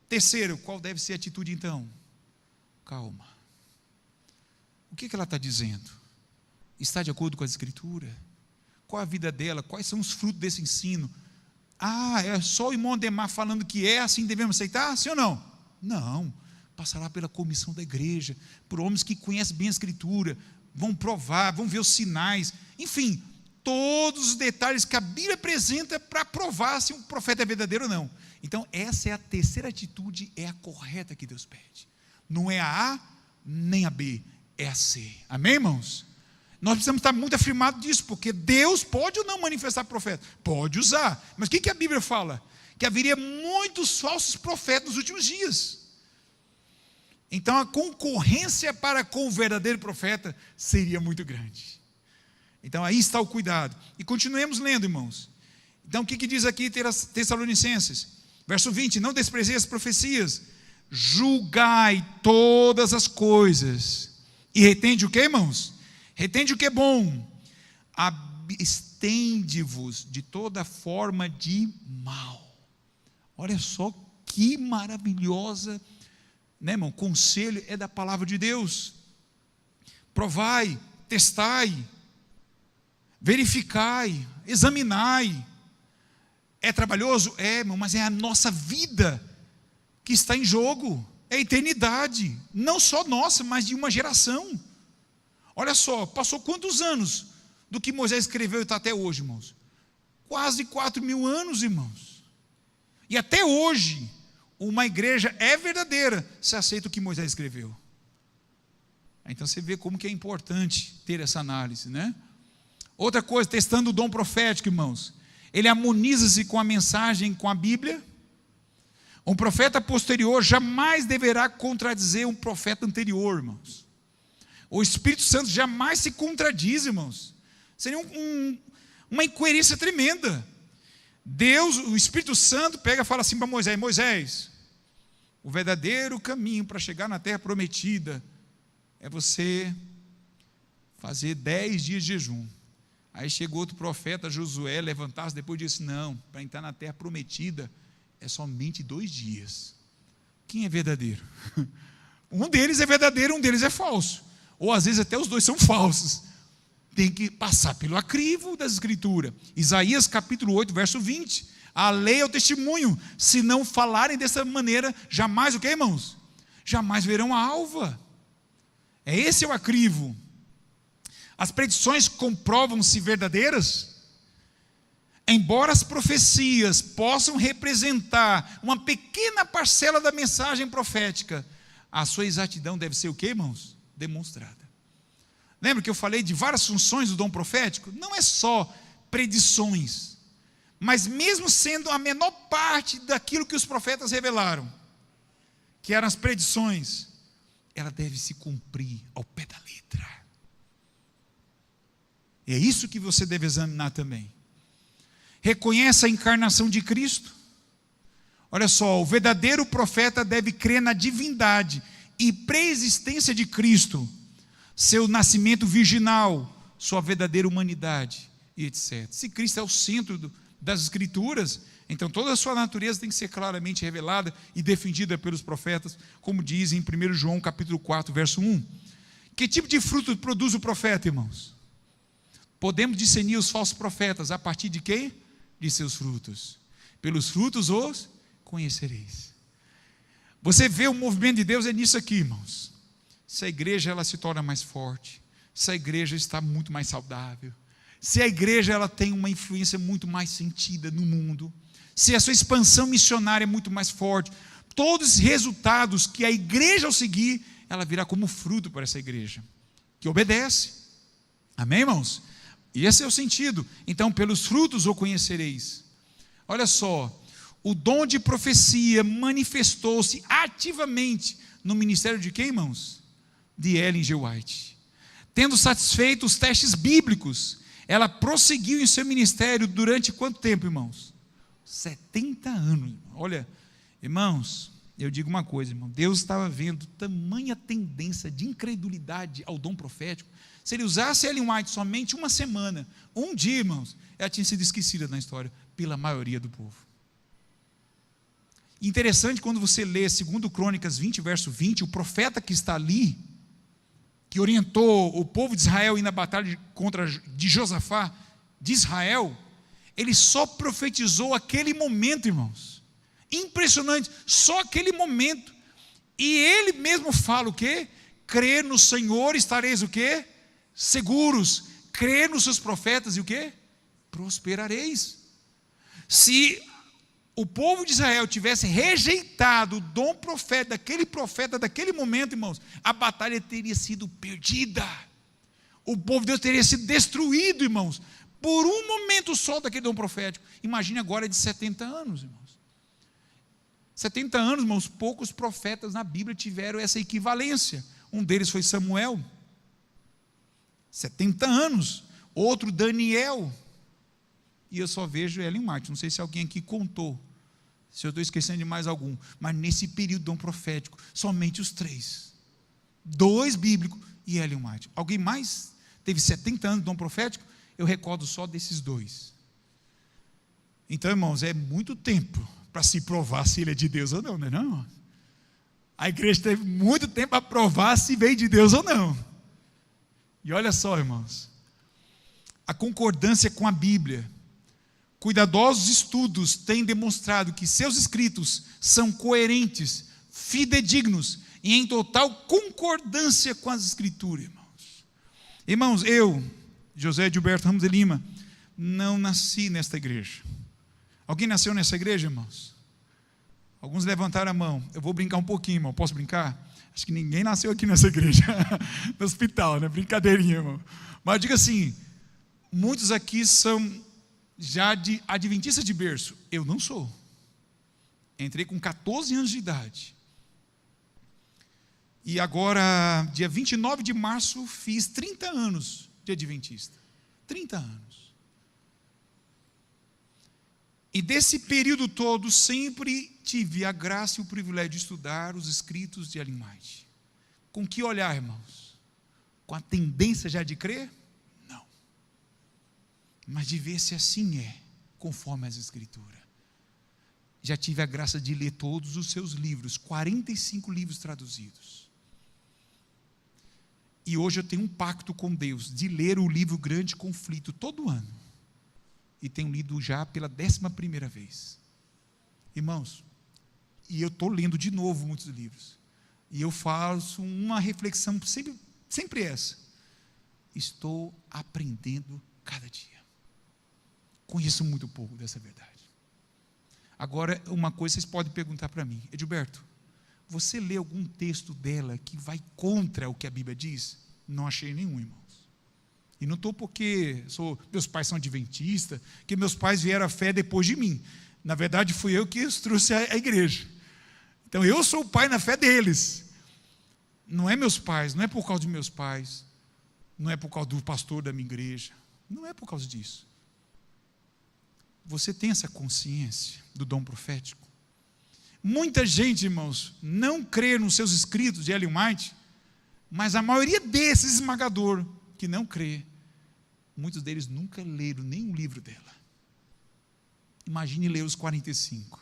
Terceiro, qual deve ser a atitude então? Calma. O que ela está dizendo? Está de acordo com a Escritura? Qual a vida dela? Quais são os frutos desse ensino? É só o irmão Ademar falando que é assim, devemos aceitar? Sim ou não? Não. Passará pela comissão da igreja, por homens que conhecem bem a Escritura, vão provar, vão ver os sinais, enfim, todos os detalhes que a Bíblia apresenta para provar se um profeta é verdadeiro ou não. Então, essa é a terceira atitude, é a correta que Deus pede. Não é a A, nem a B, é a C. Amém, irmãos? Nós precisamos estar muito afirmados disso, porque Deus pode ou não manifestar profeta? Pode usar. Mas o que a Bíblia fala? Que haveria muitos falsos profetas nos últimos dias. Então a concorrência para com o verdadeiro profeta seria muito grande. Então aí está o cuidado. E continuemos lendo, irmãos. Então o que diz aqui Tessalonicenses? Verso 20, não desprezeis as profecias, julgai todas as coisas. E retende o que, irmãos? Retende o que é bom. Abstende-vos de toda forma de mal. Olha só que maravilhosa, né, irmão? Conselho é da palavra de Deus. provai, testai, verificai, examinai. É trabalhoso? É, irmão, mas é a nossa vida que está em jogo, é a eternidade, não só nossa, mas de uma geração. Olha só, passou quantos anos do que Moisés escreveu e está até hoje, irmãos? Quase 4.000 anos, irmãos. E até hoje, uma igreja é verdadeira se aceita o que Moisés escreveu. Então você vê como que é importante ter essa análise, né? Outra coisa, testando o dom profético, irmãos. Ele harmoniza-se com a mensagem, com a Bíblia. Um profeta posterior jamais deverá contradizer um profeta anterior, irmãos. O Espírito Santo jamais se contradiz, irmãos. Seria uma incoerência tremenda. Deus, o Espírito Santo, pega e fala assim para Moisés: Moisés, o verdadeiro caminho para chegar na terra prometida é você fazer 10 dias de jejum. Aí chegou outro profeta, Josué, levantar-se depois e disse: não, para entrar na terra prometida é somente 2 dias. Quem é verdadeiro? Um deles é verdadeiro, um deles é falso. Ou às vezes até os dois são falsos. Tem que passar pelo acrivo das Escrituras. Isaías capítulo 8, verso 20. A lei é o testemunho. Se não falarem dessa maneira, jamais o que, irmãos? Jamais verão a alva. Esse é o acrivo. As predições comprovam-se verdadeiras? Embora as profecias possam representar uma pequena parcela da mensagem profética, a sua exatidão deve ser o quê, irmãos? Demonstrada. Lembra que eu falei de várias funções do dom profético? Não é só predições, mas mesmo sendo a menor parte daquilo que os profetas revelaram, que eram as predições, ela deve se cumprir ao pé da letra. E é isso que você deve examinar também. Reconhece a encarnação de Cristo? Olha só, o verdadeiro profeta deve crer na divindade e preexistência de Cristo, seu nascimento virginal, sua verdadeira humanidade, e etc. Se Cristo é o centro das Escrituras, então toda a sua natureza tem que ser claramente revelada e defendida pelos profetas, como diz em 1 João capítulo 4, verso 1. Que tipo de fruto produz o profeta, irmãos? Podemos discernir os falsos profetas a partir de quê? De seus frutos. Pelos frutos os conhecereis. Você vê o movimento de Deus é nisso aqui, irmãos. Se a igreja ela se torna mais forte, se a igreja está muito mais saudável, se a igreja ela tem uma influência muito mais sentida no mundo, se a sua expansão missionária é muito mais forte, todos os resultados que a igreja ao seguir, ela virá como fruto para essa igreja, que obedece. Amém, irmãos? E esse é o sentido. Então, pelos frutos o conhecereis. Olha só, o dom de profecia manifestou-se ativamente no ministério de quem, irmãos? De Ellen G. White. Tendo satisfeito os testes bíblicos, ela prosseguiu em seu ministério durante quanto tempo, irmãos? 70 anos. Olha, irmãos, eu digo uma coisa, irmão, Deus estava vendo tamanha tendência de incredulidade ao dom profético. Se ele usasse Ellen White somente uma semana, um dia, irmãos, ela tinha sido esquecida na história pela maioria do povo. Interessante quando você lê 2 Crônicas 20, verso 20, o profeta que está ali, que orientou o povo de Israel a ir na batalha de Josafá, de Israel, ele só profetizou aquele momento, irmãos. Impressionante, só aquele momento. E ele mesmo fala o quê? Crer no Senhor estareis o quê? Seguros. Crer nos seus profetas e o quê? Prosperareis. Se o povo de Israel tivesse rejeitado o dom profeta daquele momento, irmãos, a batalha teria sido perdida. O povo de Deus teria sido destruído, irmãos, por um momento só daquele dom profético. Imagine agora de 70 anos, irmãos. 70 anos, irmãos, poucos profetas na Bíblia tiveram essa equivalência. Um deles foi Samuel. 70 anos. Outro, Daniel. E eu só vejo Ellen White. Não sei se alguém aqui contou, se eu estou esquecendo de mais algum, mas nesse período dom profético, somente os 3. 2 bíblicos e Ellen White. Alguém mais teve 70 anos de dom profético? Eu recordo só desses 2. Então, irmãos, é muito tempo para se provar se ele é de Deus ou não, não é não? A igreja teve muito tempo para provar se veio de Deus ou não. E olha só, irmãos, a concordância com a Bíblia. Cuidadosos estudos têm demonstrado que seus escritos são coerentes, fidedignos e em total concordância com as Escrituras, irmãos. Irmãos, eu, José Gilberto Ramos de Lima, não nasci nesta igreja. Alguém nasceu nessa igreja, irmãos? Alguns levantaram a mão. Eu vou brincar um pouquinho, irmão. Posso brincar? Acho que ninguém nasceu aqui nessa igreja, no hospital, né? Brincadeirinha, irmão. Mas diga assim, muitos aqui são já de adventistas de berço. Eu não sou. Entrei com 14 anos de idade. E agora, dia 29 de março, fiz 30 anos de adventista. 30 anos. E desse período todo, sempre tive a graça e o privilégio de estudar os escritos de Ellen White. Com que olhar, irmãos? Com a tendência já de crer? Não. Mas de ver se assim é, conforme as Escrituras. Já tive a graça de ler todos os seus livros, 45 livros traduzidos. E hoje eu tenho um pacto com Deus, de ler o livro Grande Conflito, todo ano. E tenho lido já pela 11ª vez. Irmãos, e eu estou lendo de novo muitos livros. E eu faço uma reflexão sempre essa. Estou aprendendo cada dia. Conheço muito pouco dessa verdade. Agora, uma coisa vocês podem perguntar para mim. Edilberto, você lê algum texto dela que vai contra o que a Bíblia diz? Não achei nenhum, irmãos. E não estou porque meus pais são adventistas, que meus pais vieram à fé depois de mim. Na verdade, fui eu que os trouxe à igreja. Então, eu sou o pai na fé deles. Não é meus pais, não é por causa de meus pais, não é por causa do pastor da minha igreja, não é por causa disso. Você tem essa consciência do dom profético? Muita gente, irmãos, não crê nos seus escritos de Ellen White, mas a maioria desses esmagador que não crê, muitos deles nunca leram nenhum livro dela. Imagine ler os 45.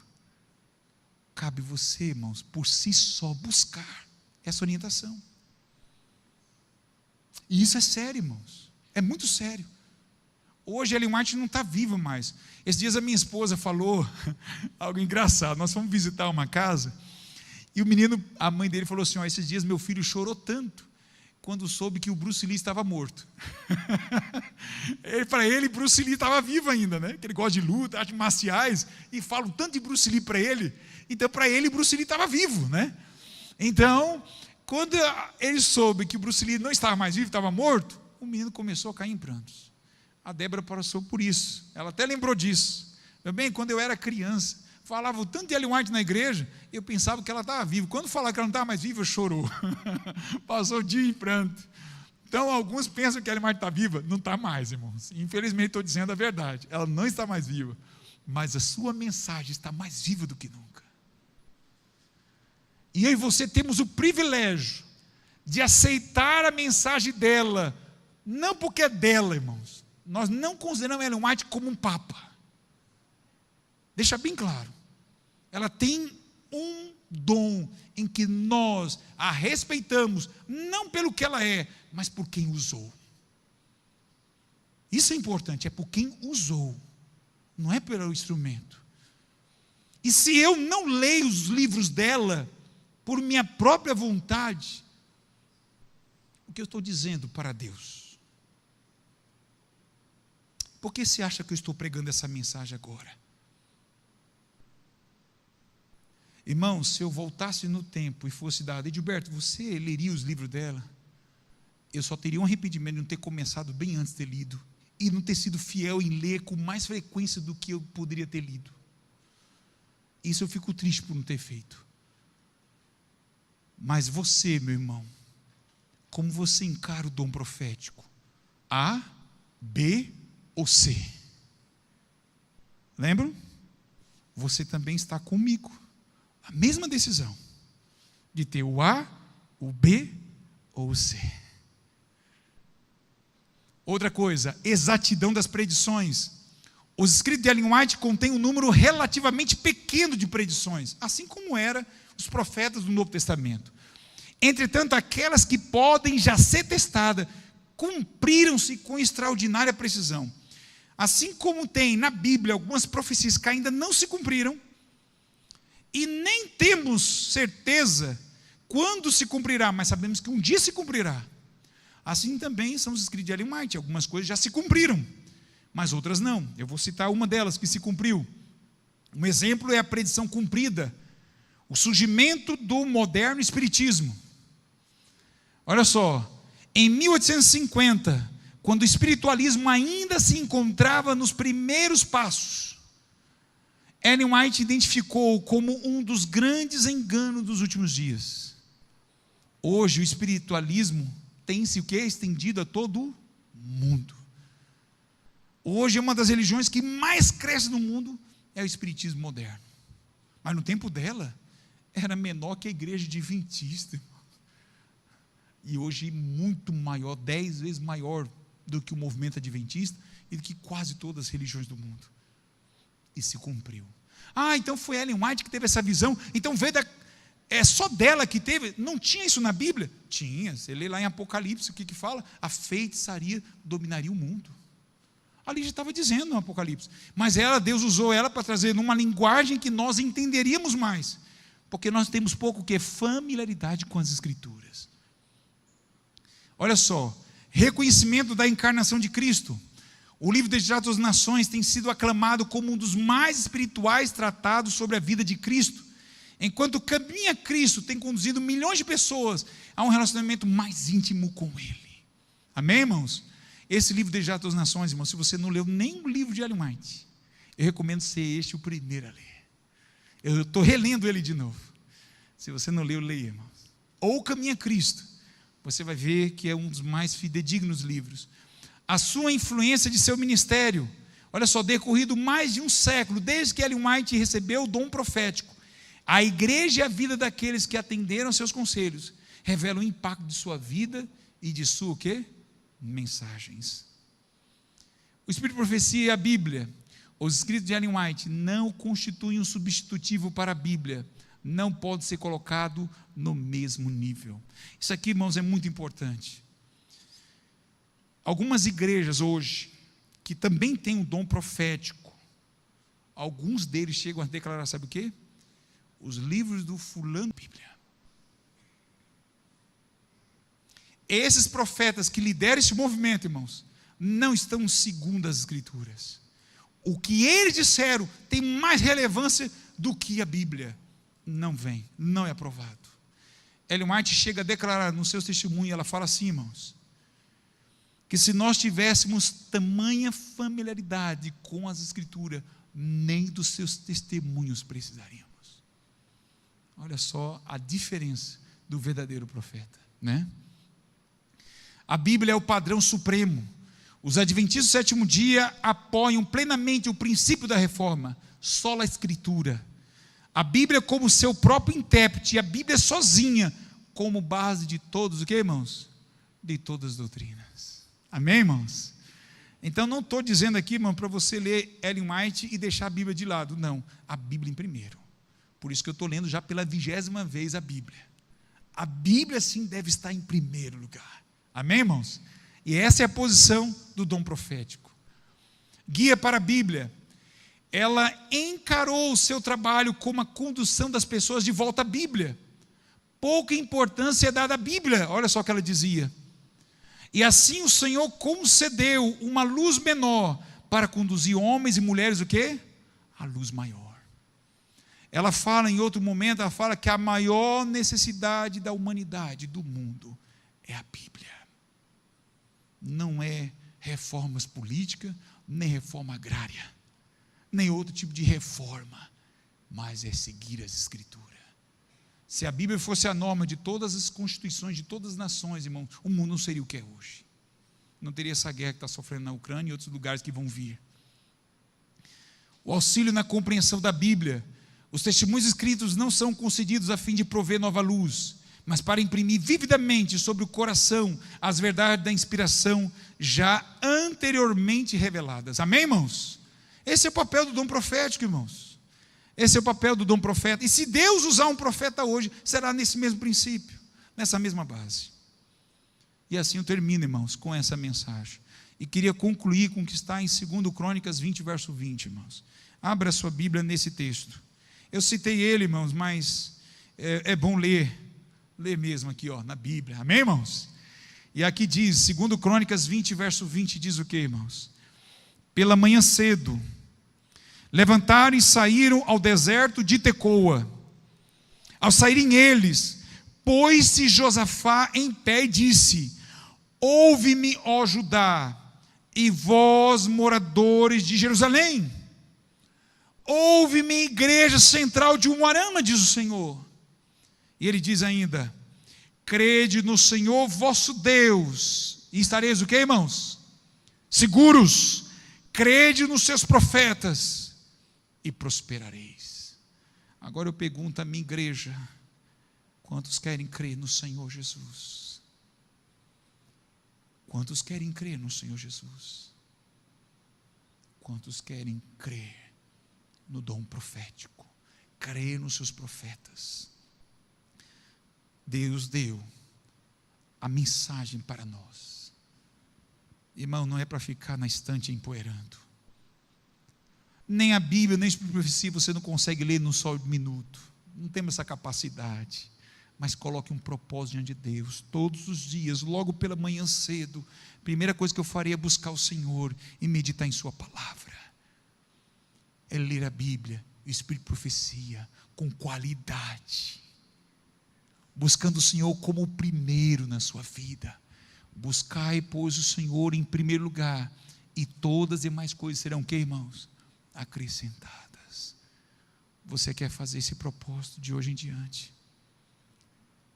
Cabe você, irmãos, por si só buscar essa orientação. E isso é sério, irmãos. É muito sério. Hoje Ellen White não está viva mais. Esses dias a minha esposa falou algo engraçado. Nós fomos visitar uma casa e o menino, a mãe dele falou assim, esses dias meu filho chorou tanto quando soube que o Bruce Lee estava morto. Para ele, Bruce Lee estava vivo ainda, né? Que ele gosta de luta, artes marciais, e falam tanto de Bruce Lee para ele. Então, para ele, Bruce Lee estava vivo, né? Então, quando ele soube que o Bruce Lee não estava mais vivo, estava morto, o menino começou a cair em prantos. A Débora passou por isso. Ela até lembrou disso. Meu bem, quando eu era criança, falava tanto de Ellen White na igreja, eu pensava que ela estava viva. Quando falava que ela não estava mais viva, chorou. Passou o dia em pranto. Então, alguns pensam que Ellen White está viva. Não está mais, irmãos. Infelizmente, estou dizendo a verdade. Ela não está mais viva. Mas a sua mensagem está mais viva do que nunca. E eu e você temos o privilégio de aceitar a mensagem dela, não porque é dela, irmãos. Nós não consideramos Ellen White como um papa. Deixa bem claro. Ela tem um dom em que nós a respeitamos, não pelo que ela é, mas por quem usou. Isso é importante, é por quem usou, não é pelo instrumento. E se eu não leio os livros dela, por minha própria vontade, o que eu estou dizendo para Deus? Por que você acha que eu estou pregando essa mensagem agora? Irmão, se eu voltasse no tempo e fosse dado, Edilberto, você leria os livros dela? Eu só teria um arrependimento de não ter começado bem antes de ter lido, e não ter sido fiel em ler com mais frequência do que eu poderia ter lido. Isso eu fico triste por não ter feito. Mas você, meu irmão, como você encara o dom profético? A, B ou C? Lembram? Você também está comigo. A mesma decisão de ter o A, o B ou o C. Outra coisa, exatidão das predições. Os escritos de Ellen White contêm um número relativamente pequeno de predições, assim como eram os profetas do Novo Testamento. Entretanto, aquelas que podem já ser testadas, cumpriram-se com extraordinária precisão. Assim como tem na Bíblia algumas profecias que ainda não se cumpriram, e nem temos certeza quando se cumprirá, mas sabemos que um dia se cumprirá. Assim também são os escritos de Ellen White. Algumas coisas já se cumpriram, mas outras não. Eu vou citar uma delas que se cumpriu. Um exemplo é a predição cumprida, o surgimento do moderno espiritismo. Olha só, em 1850, quando o espiritualismo ainda se encontrava nos primeiros passos, Ellen White identificou como um dos grandes enganos dos últimos dias. Hoje o espiritualismo tem-se o que? Estendido a todo o mundo. Hoje é uma das religiões que mais cresce no mundo, é o espiritismo moderno. Mas no tempo dela, era menor que a igreja adventista. E hoje muito maior, 10 vezes maior do que o movimento adventista e do que quase todas as religiões do mundo. E se cumpriu. Então foi Ellen White que teve essa visão. Então é só dela que teve. Não tinha isso na Bíblia? Tinha. Você lê lá em Apocalipse, o que fala? A feitiçaria dominaria o mundo. Ali já estava dizendo no Apocalipse. Mas Deus usou ela para trazer numa linguagem que nós entenderíamos mais. Porque nós temos pouco que familiaridade com as Escrituras. Olha só, reconhecimento da encarnação de Cristo. O livro Desejado das Nações tem sido aclamado como um dos mais espirituais tratados sobre a vida de Cristo. Enquanto o caminho a Cristo tem conduzido milhões de pessoas a um relacionamento mais íntimo com Ele. Amém, irmãos? Esse livro Desejado das Nações, irmãos, se você não leu nem o livro de Ellen White, eu recomendo ser este o primeiro a ler. Eu estou relendo ele de novo. Se você não leu, leia, irmãos. Ou o caminho a Cristo. Você vai ver que é um dos mais fidedignos livros. A sua influência de seu ministério, olha só, decorrido mais de um século, desde que Ellen White recebeu o dom profético, a igreja e a vida daqueles que atenderam seus conselhos, revelam o impacto de sua vida e de sua o quê? Mensagens. O Espírito de Profecia e a Bíblia, os escritos de Ellen White, não constituem um substitutivo para a Bíblia, não pode ser colocado no mesmo nível. Isso aqui, irmãos, é muito importante. Algumas igrejas hoje, que também têm um dom profético, alguns deles chegam a declarar, sabe o quê? Os livros do fulano Bíblia. Esses profetas que lideram esse movimento, irmãos, não estão segundo as Escrituras. O que eles disseram tem mais relevância do que a Bíblia. Não vem, não é aprovado. Ellen White chega a declarar no seu testemunho, ela fala assim, irmãos, que se nós tivéssemos tamanha familiaridade com as Escrituras, nem dos seus testemunhos precisaríamos. Olha só a diferença do verdadeiro profeta, né? A Bíblia é o padrão supremo. Os adventistas do sétimo dia apoiam plenamente o princípio da reforma, sola a Escritura. A Bíblia como seu próprio intérprete, e a Bíblia sozinha, como base de todos, o que, irmãos? De todas as doutrinas. Amém, irmãos? Então não estou dizendo aqui, irmão, para você ler Ellen White e deixar a Bíblia de lado. Não, a Bíblia em primeiro. Por isso que eu estou lendo já pela 20ª vez a Bíblia. A Bíblia sim deve estar em primeiro lugar. Amém, irmãos? E essa é a posição do dom profético. Guia para a Bíblia. Ela encarou o seu trabalho como a condução das pessoas de volta à Bíblia. Pouca importância é dada à Bíblia. Olha só o que ela dizia. E assim o Senhor concedeu uma luz menor para conduzir homens e mulheres o quê? A luz maior. Ela fala em outro momento, ela fala que a maior necessidade da humanidade, do mundo, é a Bíblia. Não é reformas políticas, nem reforma agrária, nem outro tipo de reforma, mas é seguir as Escrituras. Se a Bíblia fosse a norma de todas as constituições, de todas as nações, irmão, o mundo não seria o que é hoje. Não teria essa guerra que está sofrendo na Ucrânia e outros lugares que vão vir. O auxílio na compreensão da Bíblia. Os testemunhos escritos não são concedidos a fim de prover nova luz, mas para imprimir vividamente sobre o coração as verdades da inspiração já anteriormente reveladas. Amém, irmãos? Esse é o papel do dom profético, irmãos. Esse é o papel do dom profeta. E se Deus usar um profeta hoje, será nesse mesmo princípio, nessa mesma base. E assim eu termino, irmãos, com essa mensagem. E queria concluir com o que está em 2 Crônicas 20, verso 20, irmãos. Abra a sua Bíblia nesse texto. Eu citei ele, irmãos, mas é bom ler mesmo aqui, na Bíblia. Amém, irmãos? E aqui diz, 2 Crônicas 20, verso 20, diz o que, irmãos? Pela manhã cedo, levantaram e saíram ao deserto de Tecoa. Ao saírem eles, pôs-se Josafá em pé e disse: ouve-me, ó Judá, e vós, moradores de Jerusalém. Ouve-me, igreja central de Umuarama, diz o Senhor. E ele diz ainda: crede no Senhor vosso Deus, e estareis o que, irmãos? Seguros. Crede nos seus profetas, e prosperareis. Agora eu pergunto à minha igreja: quantos querem crer no Senhor Jesus? Quantos querem crer no Senhor Jesus? Quantos querem crer no dom profético? Crer nos seus profetas? Deus deu a mensagem para nós. Irmão, não é para ficar na estante empoeirando. Nem a Bíblia, nem a profecia você não consegue ler num só minuto. Não temos essa capacidade. Mas coloque um propósito diante de Deus, todos os dias, logo pela manhã cedo. Primeira coisa que eu faria é buscar o Senhor e meditar em sua palavra. É ler a Bíblia, o Espírito de profecia, com qualidade. Buscando o Senhor como o primeiro na sua vida. Buscai, pois, o Senhor em primeiro lugar, e todas as demais coisas serão o que, irmãos? Acrescentadas. Você quer fazer esse propósito de hoje em diante?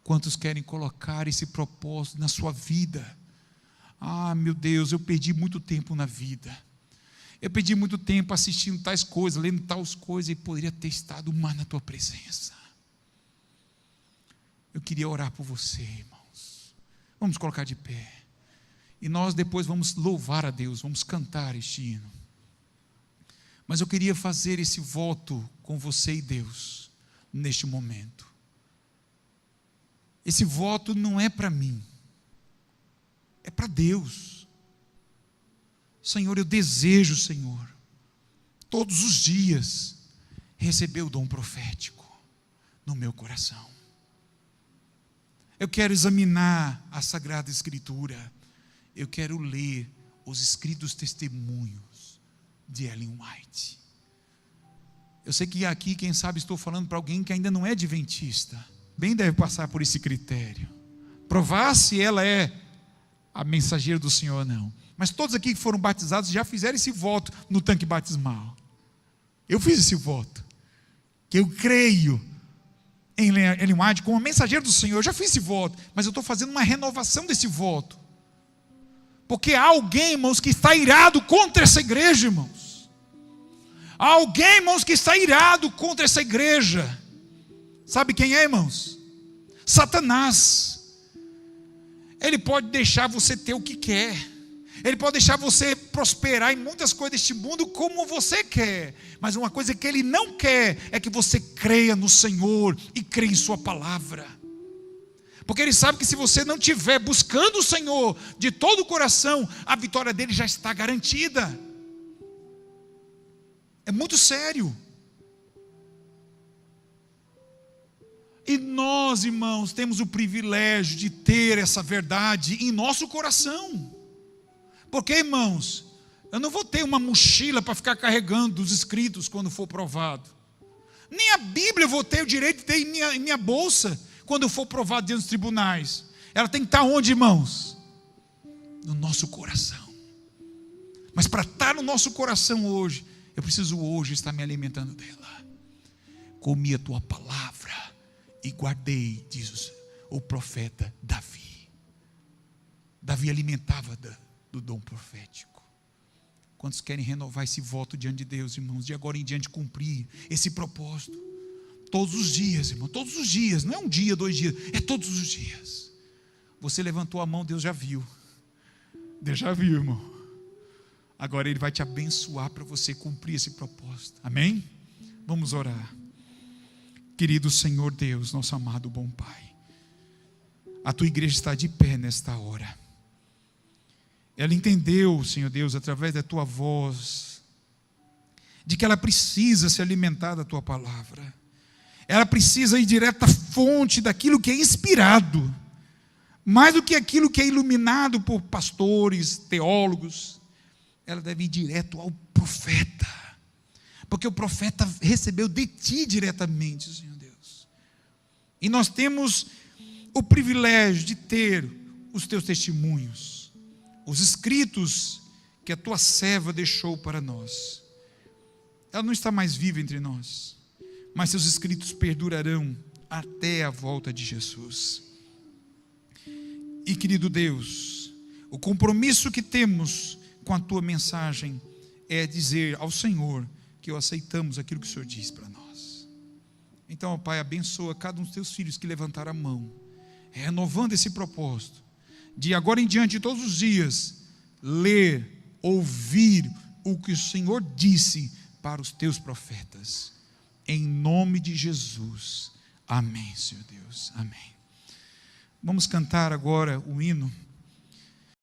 Quantos querem colocar esse propósito na sua vida? Ah, meu Deus, eu perdi muito tempo na vida. Eu perdi muito tempo assistindo tais coisas, lendo tais coisas, e poderia ter estado mais na tua presença. Eu queria orar por você, irmãos. Vamos colocar de pé. E nós depois vamos louvar a Deus, vamos cantar este hino. Mas eu queria fazer esse voto com você e Deus, neste momento. Esse voto não é para mim, é para Deus. Senhor, eu desejo, Senhor, todos os dias, receber o dom profético no meu coração. Eu quero examinar a Sagrada Escritura. Eu quero ler os escritos testemunhos de Ellen White. Eu sei que aqui, quem sabe, estou falando para alguém que ainda não é adventista. Bem deve passar por esse critério. Provar se ela é a mensageira do Senhor ou não. Mas todos aqui que foram batizados já fizeram esse voto no tanque batismal. Eu fiz esse voto. Que eu creio em Ellen White como mensageiro do Senhor. Eu já fiz esse voto, mas eu estou fazendo uma renovação desse voto. Porque há alguém, irmãos, que está irado contra essa igreja, irmãos. Há alguém, irmãos, que está irado contra essa igreja. Sabe quem é, irmãos? Satanás. Ele pode deixar você ter o que quer. Ele pode deixar você prosperar em muitas coisas deste mundo como você quer. Mas uma coisa que ele não quer é que você creia no Senhor e creia em sua palavra. Porque ele sabe que se você não estiver buscando o Senhor de todo o coração, a vitória dele já está garantida. É muito sério. E nós, irmãos, temos o privilégio de ter essa verdade em nosso coração. Porque, irmãos, eu não vou ter uma mochila para ficar carregando os escritos quando for provado. Nem a Bíblia eu vou ter o direito de ter em minha bolsa quando eu for provado diante dos tribunais. Ela tem que estar onde, irmãos? No nosso coração. Mas para estar no nosso coração hoje, eu preciso hoje estar me alimentando dela. Comi a tua palavra e guardei, diz o profeta Davi. Davi alimentava do dom profético. Quantos querem renovar esse voto diante de Deus, irmãos, de agora em diante cumprir esse propósito? Todos os dias, irmão, todos os dias, não é um dia, 2 dias, é todos os dias. Você levantou a mão, Deus já viu. Deus já viu, irmão. Agora Ele vai te abençoar para você cumprir esse propósito. Amém? Vamos orar. Querido Senhor Deus, nosso amado bom Pai, a tua igreja está de pé nesta hora. Ela entendeu, Senhor Deus, através da tua voz, de que ela precisa se alimentar da tua palavra. Ela precisa ir direto à fonte daquilo que é inspirado, mais do que aquilo que é iluminado por pastores, teólogos. Ela deve ir direto ao profeta, porque o profeta recebeu de ti diretamente, Senhor Deus. E nós temos o privilégio de ter os teus testemunhos, os escritos que a tua serva deixou para nós. Ela não está mais viva entre nós, mas seus escritos perdurarão até a volta de Jesus. E querido Deus, o compromisso que temos com a tua mensagem é dizer ao Senhor que aceitamos aquilo que o Senhor diz para nós. Então, ó Pai, abençoa cada um dos teus filhos que levantaram a mão, renovando esse propósito, de agora em diante, todos os dias, ler, ouvir o que o Senhor disse para os teus profetas. Em nome de Jesus. Amém, Senhor Deus. Amém. Vamos cantar agora o hino.